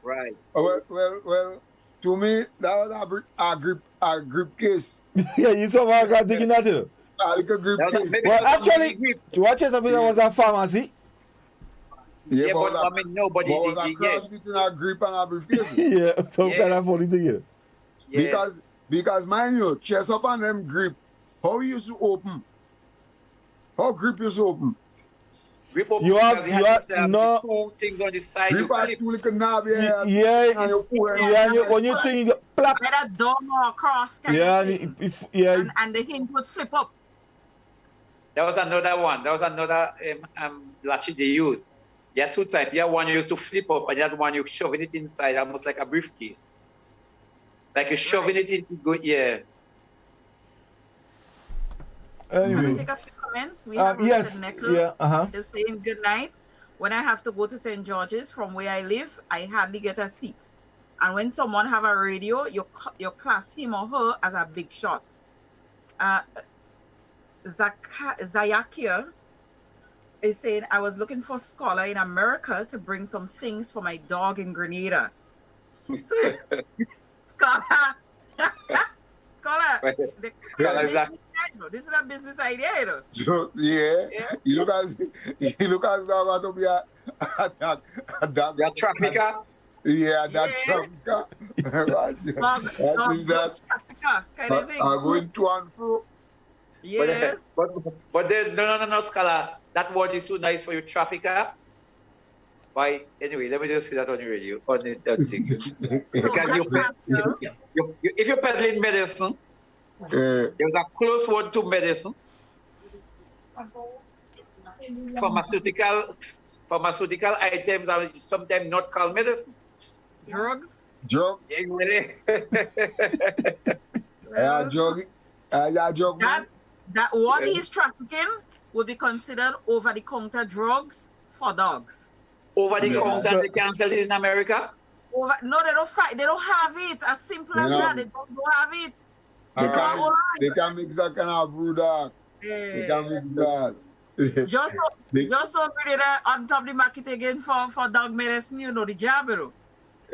Right. Well, to me, that was a grip case. Yeah, you saw what I got thinking that, you know? Well, actually, what Chesapeake was a pharmacy. Yeah, but I mean, nobody was a cross between a grip and a briefcase. Yeah, some kind of funny thing here. Yes. Because mind you, chest up and them grip, how you used to open? How grip used to open? Grip open You have no two things on the side. Grip had two little knob here. And when you think plap. Let a dome or cross. And the hinge would flip up. That was another one. That was another latchet they used. There are two types. You have one you used to flip up, and the other one you're shoving it inside, almost like a briefcase. Like you're shoving it into good, yeah. Anyway. Can I take a few comments? We have yes. Is saying good night. When I have to go to St. George's from where I live, I hardly get a seat. And when someone have a radio, you class him or her as a big shot. Zayakia is saying, I was looking for Scholar in America to bring some things for my dog in Grenada. Scholar, this is a business idea, you know. So, yeah. You look as about to be a trafficker. Yeah, that trafficker. Right. That kind of thing. Going to and fro. Yes. But then, no, Scholar. That word is too nice for you, trafficker. Why? Anyway, let me just say that on the radio. On the because if you're peddling medicine, there's a close word to medicine. Pharmaceutical items are sometimes not called medicine. Drugs? Drugs? Yeah, really. That what he's trafficking would be considered over-the-counter drugs for dogs. Over-the-counter, they can't sell it in America? No, they don't fight. They don't have it. As simple as that. They don't have it. They can mix that kind of brew dog. They can mix that. Just so really that on top of the market again for dog medicine, you know, the job, you know.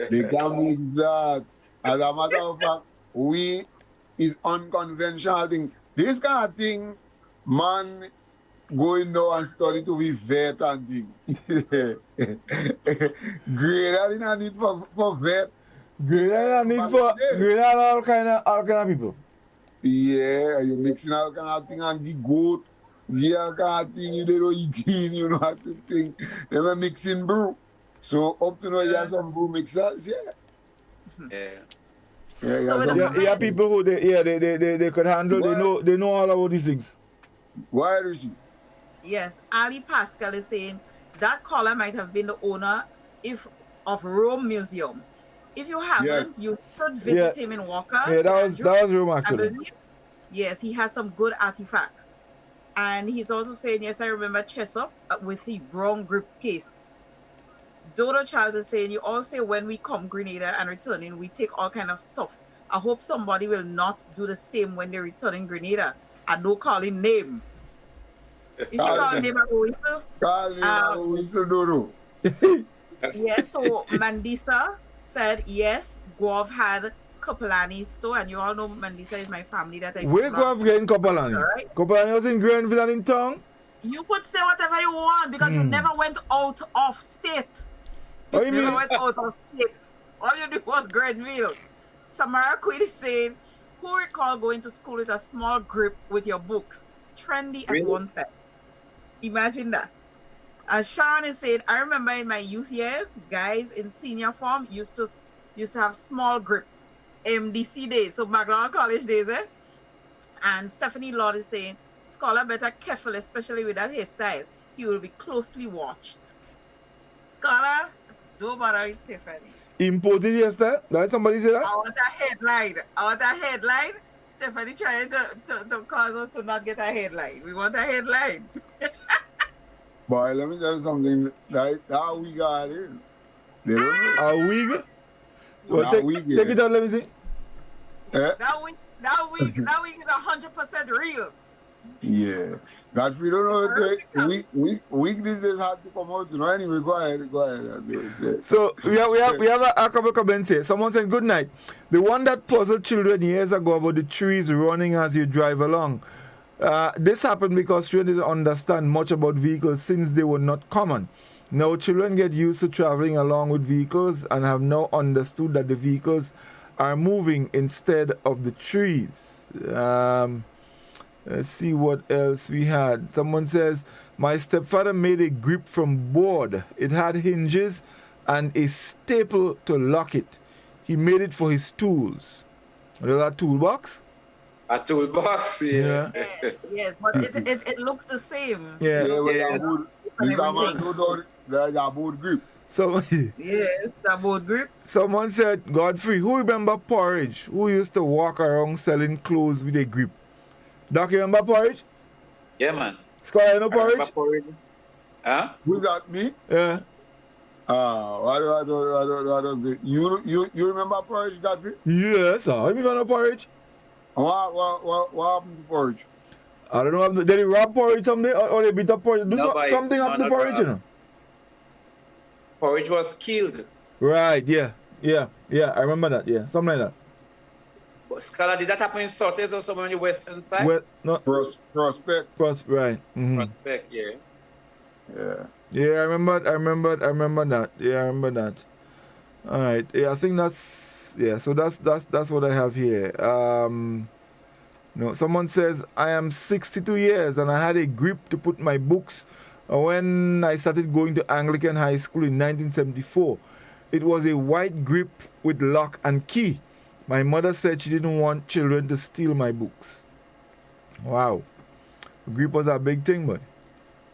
They can mix that. As a matter of fact, we is unconventional thing. This kind of thing, man, going now and study to be vet and thing. Greater than a need for vet. Greater than a need for all kind of people. Yeah, you mixing all kind of thing and the goat, the all kind of thing you don't eating, you know how to think. They were mixing brew. So up to now you have some brew mixers, Yeah, people who they could handle. They know all about these things. Why, Reece? Yes, Ali Pascal is saying that caller might have been the owner of Rome Museum. If you haven't, you should visit him in Walker. Yeah, that was Rome actually. Yes, he has some good artifacts. And he's also saying, yes, I remember Chesup with the brown grip case. Dodo Charles is saying, you all say when we come Grenada and returning, we take all kind of stuff. I hope somebody will not do the same when they return in Grenada. And no calling name. If you call name, I will whistle. Call name, I will whistle, Dodo. Yes, so Mandisa said, yes, Guav had Kopalani store, and you all know Mandisa is my family that I where Guav get in Kopalani? Right? Kopalani was in Grenville and in town? You could say whatever you want because you never went out of state. You never went out of state. All you did was Grenville. Samara Quid is saying, who recall going to school with a small grip with your books? Trendy at one time. Imagine that. And Sharon is saying, I remember in my youth years, guys in senior form used to have small grip. MDC days, so McDonald College days, And Stephanie Lord is saying, Scholar better careful, especially with that hairstyle. He will be closely watched. Scholar, don't bother with Stephanie. Imported hairstyle? Did somebody say that? I want a headline. Stephanie trying to cause us to not get a headline. We want a headline. Boy, let me tell you something. That we got it. They don't know. A wig? Well, take it out, let me see. That week is 100% real. Yeah. Godfrey don't know week these days have to come out. You know, anyway, go ahead. So we have a couple of comments here. Someone said, good night. The one that puzzled children years ago about the trees running as you drive along. This happened because children didn't understand much about vehicles since they were not common. Now children get used to traveling along with vehicles and have now understood that the vehicles are moving instead of the trees. Let's see what else we had. Someone says, my stepfather made a grip from board. It had hinges and a staple to lock it. He made it for his tools. What is that toolbox? A toolbox, yeah. Yes, but it looks the same. Yeah. These are man who there's a board grip. So, yes, a board grip. Someone said, Godfrey, who remember Porridge? Who used to walk around selling clothes with a grip? Doc, you remember Porridge? Yeah, man. Scott, you know Porridge? Huh? Who's that, me? Yeah. What does it? You remember Porridge, Godfrey? Yes, sir. You remember Porridge? What happened to Porridge? I don't know. Did they rob Porridge someday or they beat up Porridge? Something happened to Porridge, you know? Porridge was killed. Right, yeah. I remember that, yeah. Something like that. But Scholar, did that happen in Sortes or somewhere on the western side? Well, no. Prospect. Right. Mm-hmm. Prospect, yeah. Yeah, I remember that. Yeah, I remember that. All right. Yeah, I think that's so that's what I have here. No, someone says I am 62 years and I had a grip to put my books when I started going to Anglican High School in 1974. It was a white grip with lock and key. My mother said she didn't want children to steal my books. Wow. Grip was a big thing, boy.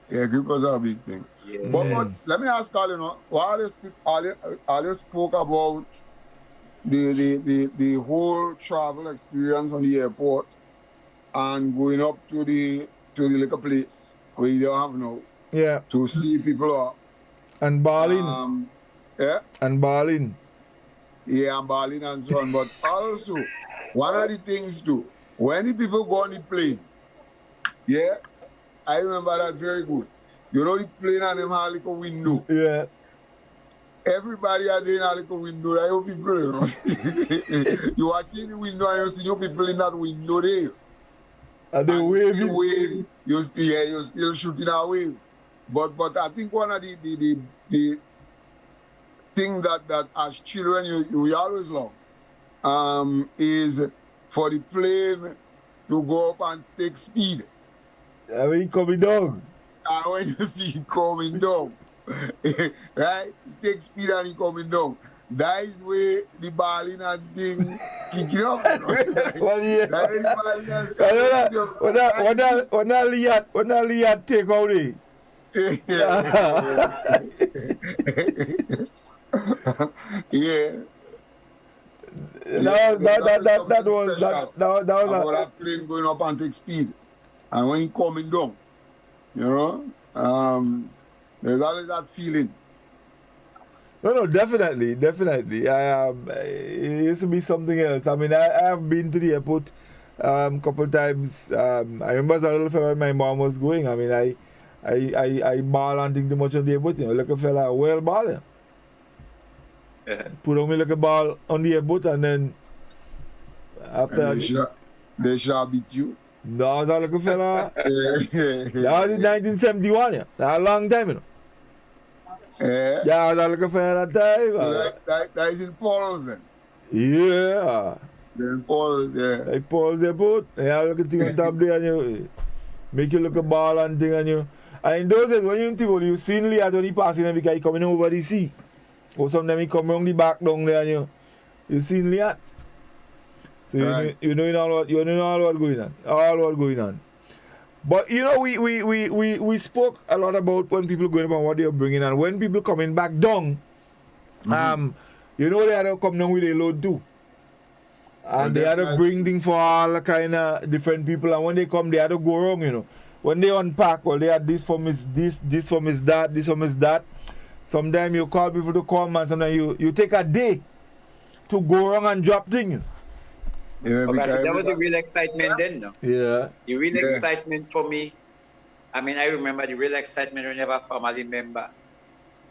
Yeah, grip was a big thing. Yeah. But let me ask Colin, while they spoke about the whole travel experience on the airport and going up to the little place where you don't have no. Yeah. To see people up. And Berlin. Yeah. And Berlin. Yeah, and Berlin and so on. But also, one of the things too, when the people go on the plane, yeah, I remember that very good. You know the plane and them have like a window. Yeah. Everybody are there in a little window. I hope people, you know. You watch in the window and you see your people in that window there. And they wave. You're still shooting a wave. But I think one of the thing that as children you always love is for the plane to go up and take speed. When it coming down. And when you see it coming down, right? It takes speed and it coming down. That is where the balling and thing kicking up. Well, yeah. When that Liat take out it. Yeah. That was that plane going up and take speed. And when it coming down, you know, there's always that feeling. No, definitely. It used to be something else. I mean, I have been to the airport couple times. I remember as a little fella when my mom was going. I mean, I ball and think too much on the airport. You know, like a fella, well ball. Yeah. Put on me like a ball on the airport, and then after and they should have beat you. No, that like a fella. That was in 1971. Yeah, that's a long time, you know. Yeah, that like a fella that time. So that is in Paul's then. Yeah. In Paul's, yeah. Like Paul's airport. Yeah, look at thing on top there, and you make you look a ball and thing, and you. And in those days, when you think, you seen Liat when he passing and because he coming over the sea. Or sometimes he come around the back down there and you seen Liat. So right. you know all what going on. All what going on. But you know we spoke a lot about when people going about what they're bringing and when people coming back down, you know they had to come down with a load too. And they had to bring things for all kind of different people, and when they come they had to go wrong, you know. When they unpack, well they had this for Miss this for Miss that, this for Miss that. Sometimes you call people to come and sometimes you take a day to go wrong and drop things. Yeah, that was the real excitement then, no? Yeah. The real excitement for me, I mean, I remember the real excitement when you have a family member.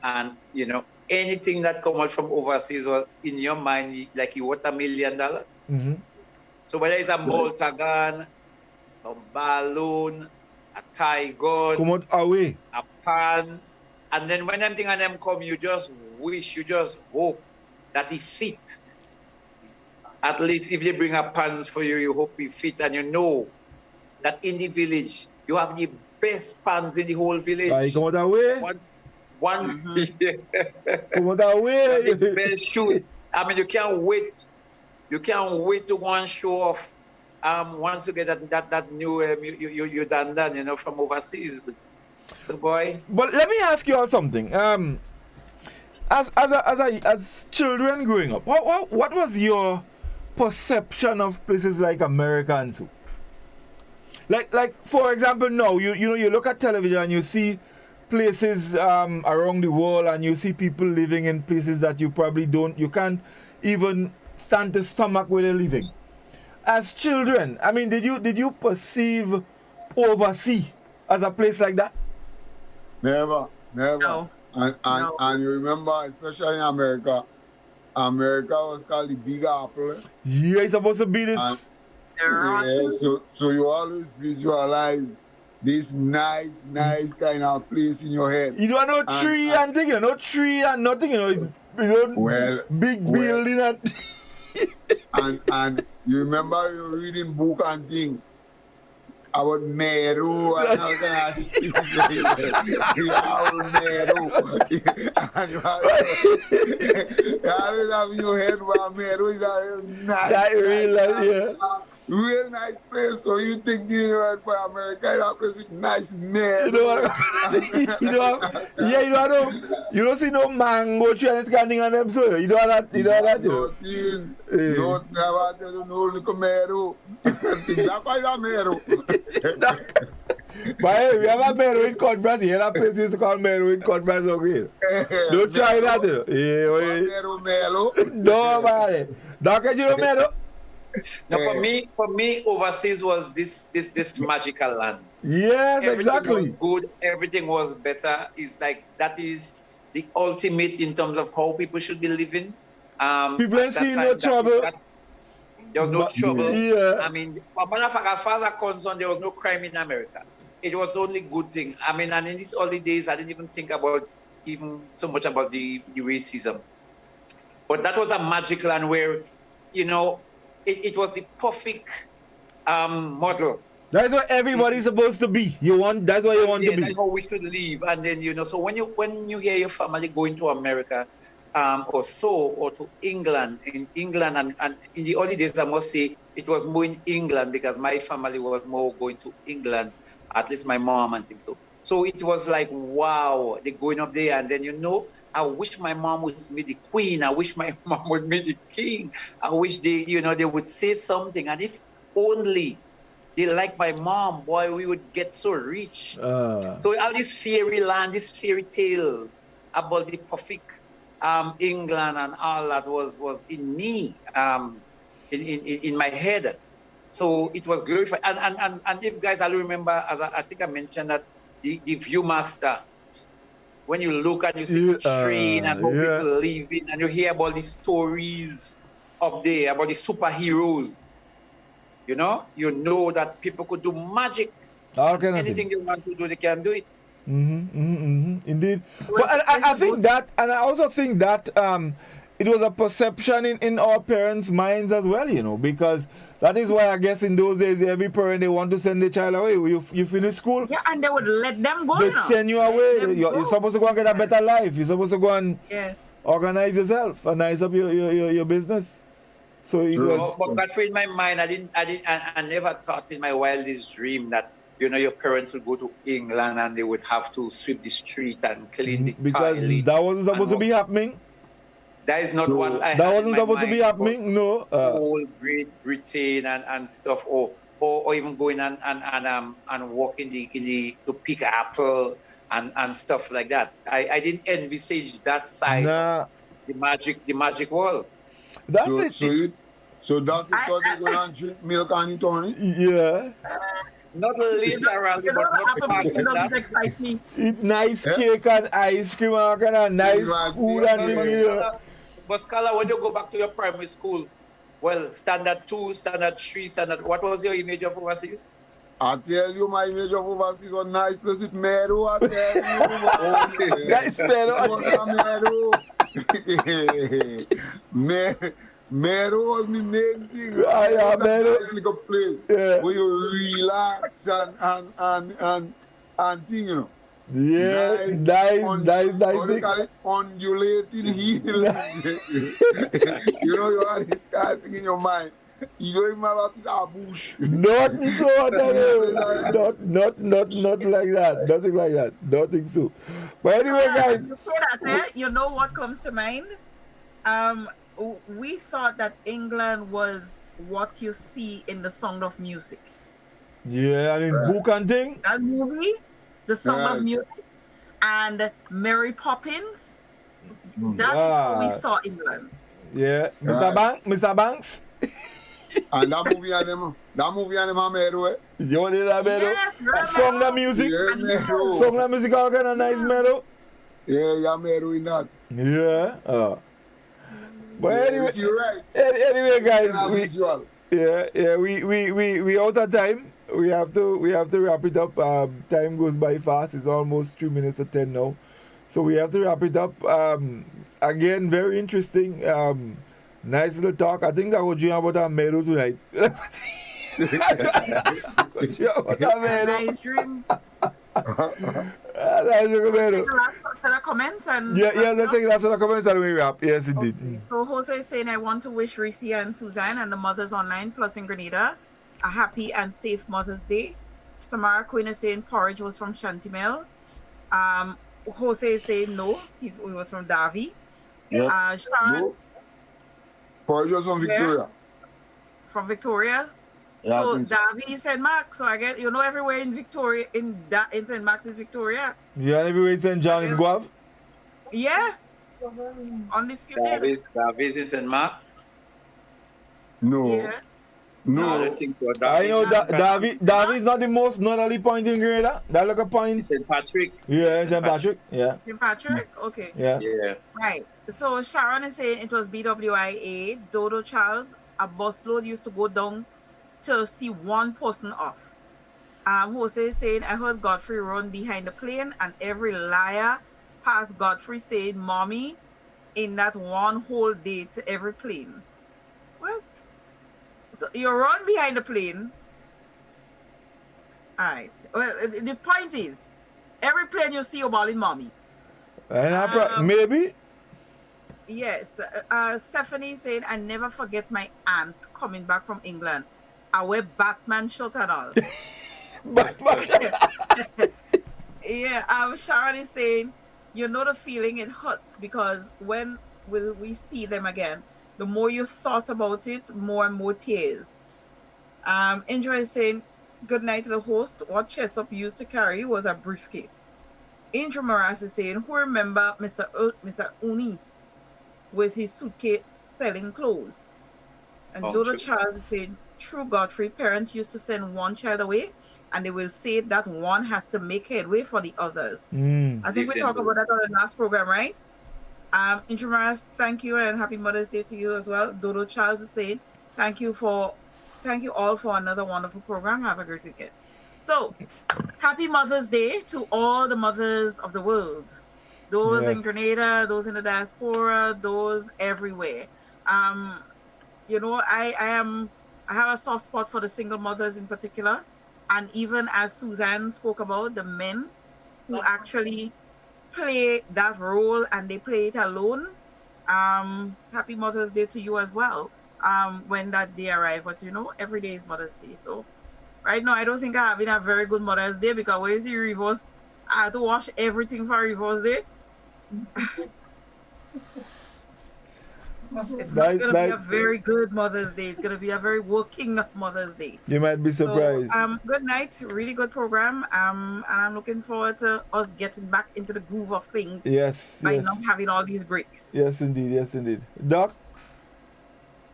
And, you know, anything that come out from overseas was in your mind, like you worth $1 million. Mm-hmm. So whether it's a Malta gun, a balloon, a tie gun, come out away, a pants, and then when them thing and them come, you just wish, you just hope that it fit. At least if they bring a pants for you, you hope it fit, and you know that in the village you have the best pants in the whole village. come out away. Once come out away. the best shoes. I mean, you can't wait. You can't wait to go and show off. Once you get that new you done, you know, from overseas. So boy. But let me ask you all something. As children growing up, what was your perception of places like America and so? Like for example, now you look at television and you see places around the world, and you see people living in places that you can't even stand to stomach where they're living. As children, I mean, did you perceive overseas as a place like that? Never. No. And you remember, especially in America was called the Big Apple. Yeah, it's supposed to be this. So you always visualize this nice kind of place in your head. You don't know tree and thing, no tree and nothing, big building and you remember you reading book and thing about Meru and all kind of things. You always have in your head where Meru is a real nice. Real nice place, so you think you know for America, that place is nice man. You don't see no mango tree and scanning on them, so you don't have that. Nothing. Don't never tell you no look Meru. That's why it's Meru. But we have a Meru in conference here. That place we used to call Meru in conference okay. Don't try that. Meru. No, man. Don't you know Meru? Now, for me, overseas was this magical land. Yes, everything exactly. Was good. Everything was better. It's like that is the ultimate in terms of how people should be living. People ain't seeing no trouble. There was no trouble. Yeah. I mean, as far as I'm concerned, there was no crime in America. It was only good thing. I mean, and in these early days, I didn't even think about even so much about the racism. But that was a magic land where, you know, it was the perfect model. That's what everybody's supposed to be. That's what you want to be. That's how we should live. And then, you know, so when you hear your family going to America or to England, and in the early days, I must say, it was more in England because my family was more going to England, at least my mom and things. So it was like, wow, they're going up there. And then, you know, I wish my mom would be the queen. I wish my mom would be the king. I wish they would say something. And if only they like my mom, boy, we would get so rich. So all this fairy land, this fairy tale about the perfect England and all that was in me, in my head. So it was glorified. And if guys, I'll remember, as I think I mentioned that the Viewmaster. When you look and you see the train and how people living, and you hear about the stories up there, about the superheroes, you know that people could do magic. Anything they want to do, they can do it. Indeed. But I think that, and I also think that it was a perception in our parents' minds as well, you know, because that is why I guess in those days every parent, they want to send their child away. You finish school. Yeah, and they would let them go. They send you away. You're supposed to go and get a better life. You're supposed to go and organize yourself and nice up your business. So it was. But Godfrey, in my mind, I never thought in my wildest dream that, you know, your parents would go to England and they would have to sweep the street and clean the because toilet. That wasn't supposed to be happening. That is not what I had. That wasn't supposed to be happening. No. Whole Great Britain and stuff, or even going and walking to pick apple and stuff like that. I didn't envisage that side of the magic world. That's it. So that you thought you were going to drink milk and eat honey? Yeah. Not literally, but not that. Eat nice cake and ice cream and kind of nice food and things. But Scala, when you go back to your primary school, well, standard 2, standard 3, what was your image of overseas? I tell you, my image of overseas was nice place with Meadow. I tell you. Nice Meadow. Meadow was my main thing. Yeah, Meadow. Nice little place where you relax and thing, you know. Yeah, nice thing. Undulating hills. You know, you have this kind of thing in your mind. You don't even have a piece of bush. Nothing so, not like that. Nothing like that. Nothing so. But anyway, guys. You say that, you know what comes to mind? We thought that England was what you see in The Sound of Music. Yeah, and in book and thing. That movie, The Sound of Music, and Mary Poppins. That's how we saw England. Yeah, Mr. Banks. And that movie and them are Meadow. You want that Meadow? Yes, song the music. Yeah, Meadow. Song the music all kind of nice Meadow. Yeah, Meadow in that. Yeah. But anyway, you're right. Anyway, guys, we out of time. We have to wrap it up. Time goes by fast. It's almost 3 minutes to 10 now, so we have to wrap it up. Again, very interesting. Nice little talk. I think I will dream about a Meadow tonight. Nice dream. Comments and let's take last comments and we wrap. Yes, indeed. Okay. So Jose is saying, I want to wish Reece and Suzanne and the mothers online plus in Grenada a happy and safe Mother's Day. Samara Quinn is saying porridge was from Chantimel. Jose is saying no, he was from Davy. Sharon. No. Porridge was from Victoria. From Victoria. Yeah, so Davy said Max. So I get everywhere in Victoria in St. Max is Victoria. Yeah, everywhere in St. John is Guav. Yeah. Undisputed. Davis is St. Max. No. Yeah. No. I don't think so. I know Davy is not the most northerly point in Grenada. That look a point. St. Patrick. Yeah, St. Patrick. Yeah. St. Patrick? Okay. Yeah. Right. So Sharon is saying it was BWIA, Dodo Charles, a busload used to go down to see one person off. Jose is saying, I heard Godfrey run behind the plane and every liar passed Godfrey saying, Mommy, in that one whole day to every plane. What? So you run behind the plane. Alright. Well, the point is, every plane you see, you're balling Mommy. Maybe. Yes. Stephanie saying, I never forget my aunt coming back from England. I wear Batman shirt and all. Batman. Yeah. Sharon is saying, you know the feeling it hurts because when will we see them again? The more you thought about it, more and more tears. Indra is saying, good night to the host. What Chesup used to carry was a briefcase. Indra Maras is saying, who remember Mr. Uni with his suitcase selling clothes? And Dodo Charles is saying, true Godfrey, parents used to send one child away and they will say that one has to make headway for the others. I think we talked about that on the last program, right? Intramaras, thank you and happy Mother's Day to you as well. Dodo Charles is saying, thank you all for another wonderful program. Have a great weekend. So, happy Mother's Day to all the mothers of the world. Those in Grenada, those in the diaspora, those everywhere. I have a soft spot for the single mothers in particular. And even as Suzanne spoke about, the men who actually play that role and they play it alone. Happy Mother's Day to you as well when that day arrives. But every day is Mother's Day. So right now, I don't think I have been a very good Mother's Day because where's the reverse? I had to wash everything for reverse day. It's not going to be a very good Mother's Day. It's going to be a very working Mother's Day. You might be surprised. So, good night. Really good program. And I'm looking forward to us getting back into the groove of things. Yes. By not having all these breaks. Yes, indeed. Yes, indeed. Doc?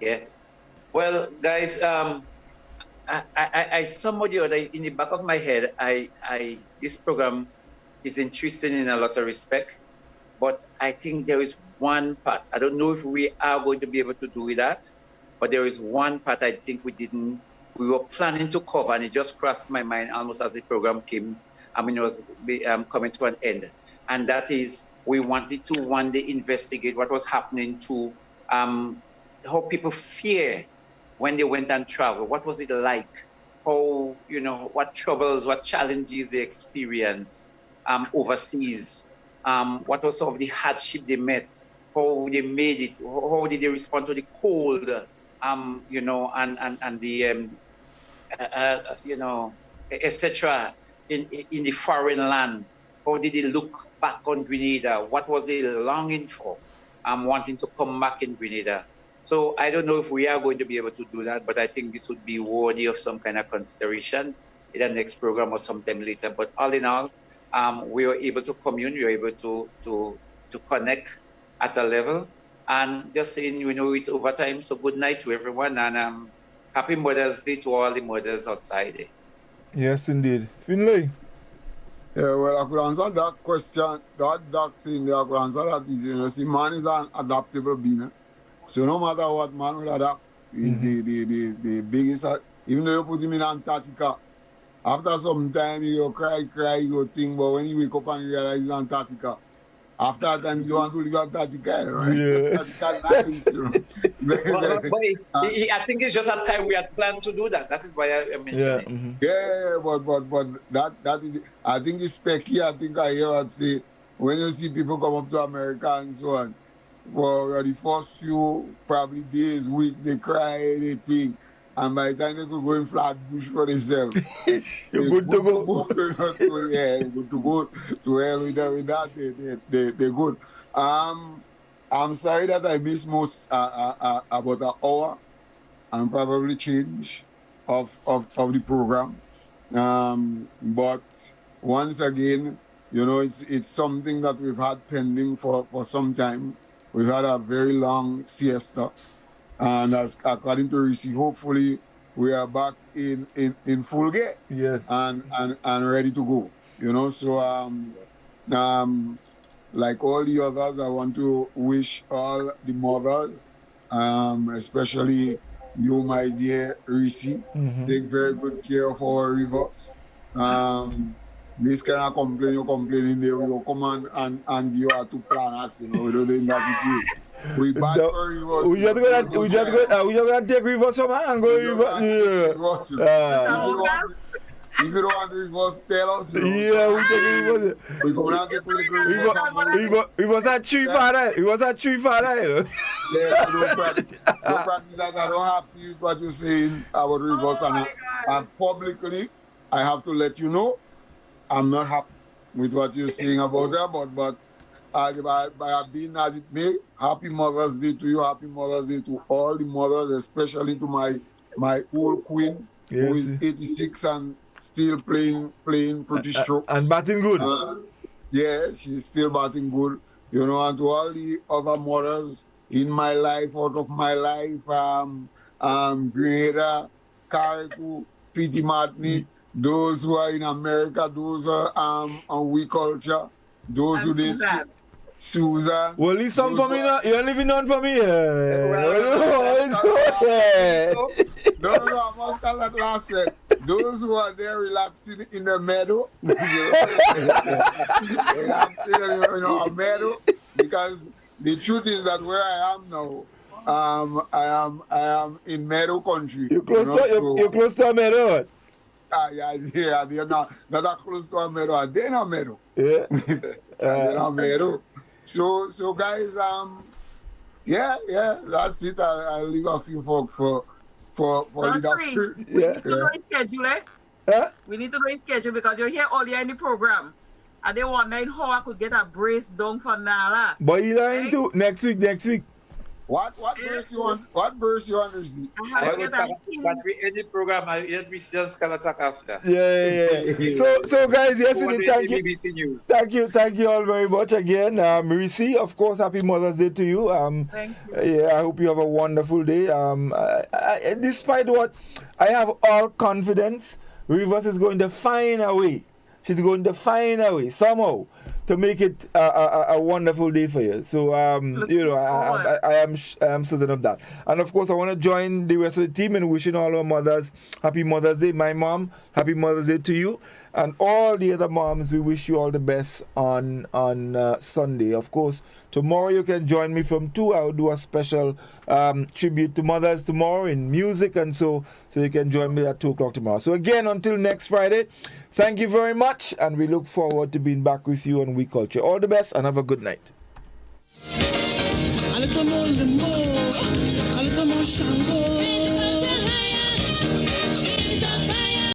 Yeah. Well, guys, I somebody or in the back of my head, this program is interesting in a lot of respect, but I think there is one part. I don't know if we are going to be able to do that, but there is one part I think we didn't we were planning to cover, and it just crossed my mind almost as the program came, it was coming to an end. And that is, we wanted to one day investigate what was happening to how people fear when they went and travel. What was it like? How, what troubles, what challenges they experienced overseas? What was some of the hardship they met? How they made it? How did they respond to the cold? And the etc. in the foreign land. How did they look back on Grenada? What was they longing for? Wanting to come back in Grenada. So I don't know if we are going to be able to do that, but I think this would be worthy of some kind of consideration in the next program or sometime later. But all in all, we were able to commune, we were able to connect at a level. And just saying, it's overtime, so good night to everyone, and happy Mother's Day to all the mothers outside. Yes, indeed. Finley? Yeah, well, I could answer that question, that thing there, I could answer that is, see, man is an adaptable being. So no matter what man will adapt, is the biggest, even though you put him in Antarctica, after some time you cry, you think, but when you wake up and you realize it's Antarctica, after that time, you want to leave Antarctica, right? Yeah. That's nice, I think it's just a time we had planned to do that. That is why I mentioned it. Mm-hmm. Yeah, but that is, I think it's specky. I think I hear what say, when you see people come up to America and so on, for the first few probably days, weeks, they cry, they think. And by the time they could go in flat bush for themselves, you're good to go. Yeah, good to go to hell with that. They're good. I'm sorry that I missed most about an hour and probably change of the program. But once again, it's something that we've had pending for some time. We've had a very long siesta. And as according to Reece, hopefully we are back in full gear. Yes. And ready to go. So like all the others, I want to wish all the mothers, especially you, my dear Reece, take very good care of our rivers. This kind of you're complaining, they will come and you have to plan us, we don't think that with you. We bad for rivers. We just gonna take rivers from and go rivers. If you don't want the rivers, tell us. Yeah, we take rivers. We come and take rivers at tree for that. It was a tree for that. Yeah, don't practice that. I don't happy with what you're saying about rivers. And publicly, I have to let you know, I'm not happy with what you're saying about that, but by being as it may, happy Mother's Day to you, happy Mother's Day to all the mothers, especially to my old queen, who is 86 and still playing pretty strokes. And batting good. Yeah, she's still batting good. And to all the other mothers in my life, out of my life, Grenada, Carriacou, P.T. Martini, those who are in America, those who are on We Culture, those who did Susan. Well, leave some for me now. You're leaving none for me. No, I must tell that last set. Those who are there relaxing in the meadow, a meadow, because the truth is that where I am now, I am in meadow country. You're close to a meadow. Yeah, they're not that close to a meadow. They're not meadow. Yeah. They're not meadow. So guys, yeah, that's it. I'll leave a few folk for leadership. We need to know his schedule, We need to know his schedule because you're here earlier in the program. And they want to know how I could get a brace done for Nala. But you lying too. Next week. What verse you want? What verse you want to see? Any program, every sales can attack after. Yeah. So guys, yesterday, thank you all very much again. Reece, of course, happy Mother's Day to you. Thank you. Yeah, I hope you have a wonderful day. Despite what, I have all confidence. Rivers is going to find a way. She's going to find a way somehow to make it a wonderful day for you. So you know, I am certain of that. And of course, I want to join the rest of the team in wishing all our mothers happy Mother's Day. My mom, happy Mother's Day to you. And all the other moms, we wish you all the best on Sunday. Of course, tomorrow you can join me from 2. I'll do a special tribute to mothers tomorrow in music, and so you can join me at 2 o'clock tomorrow. So again, until next Friday, thank you very much, and we look forward to being back with you on We Culture. All the best, and have a good night. A little more, a little more Shango.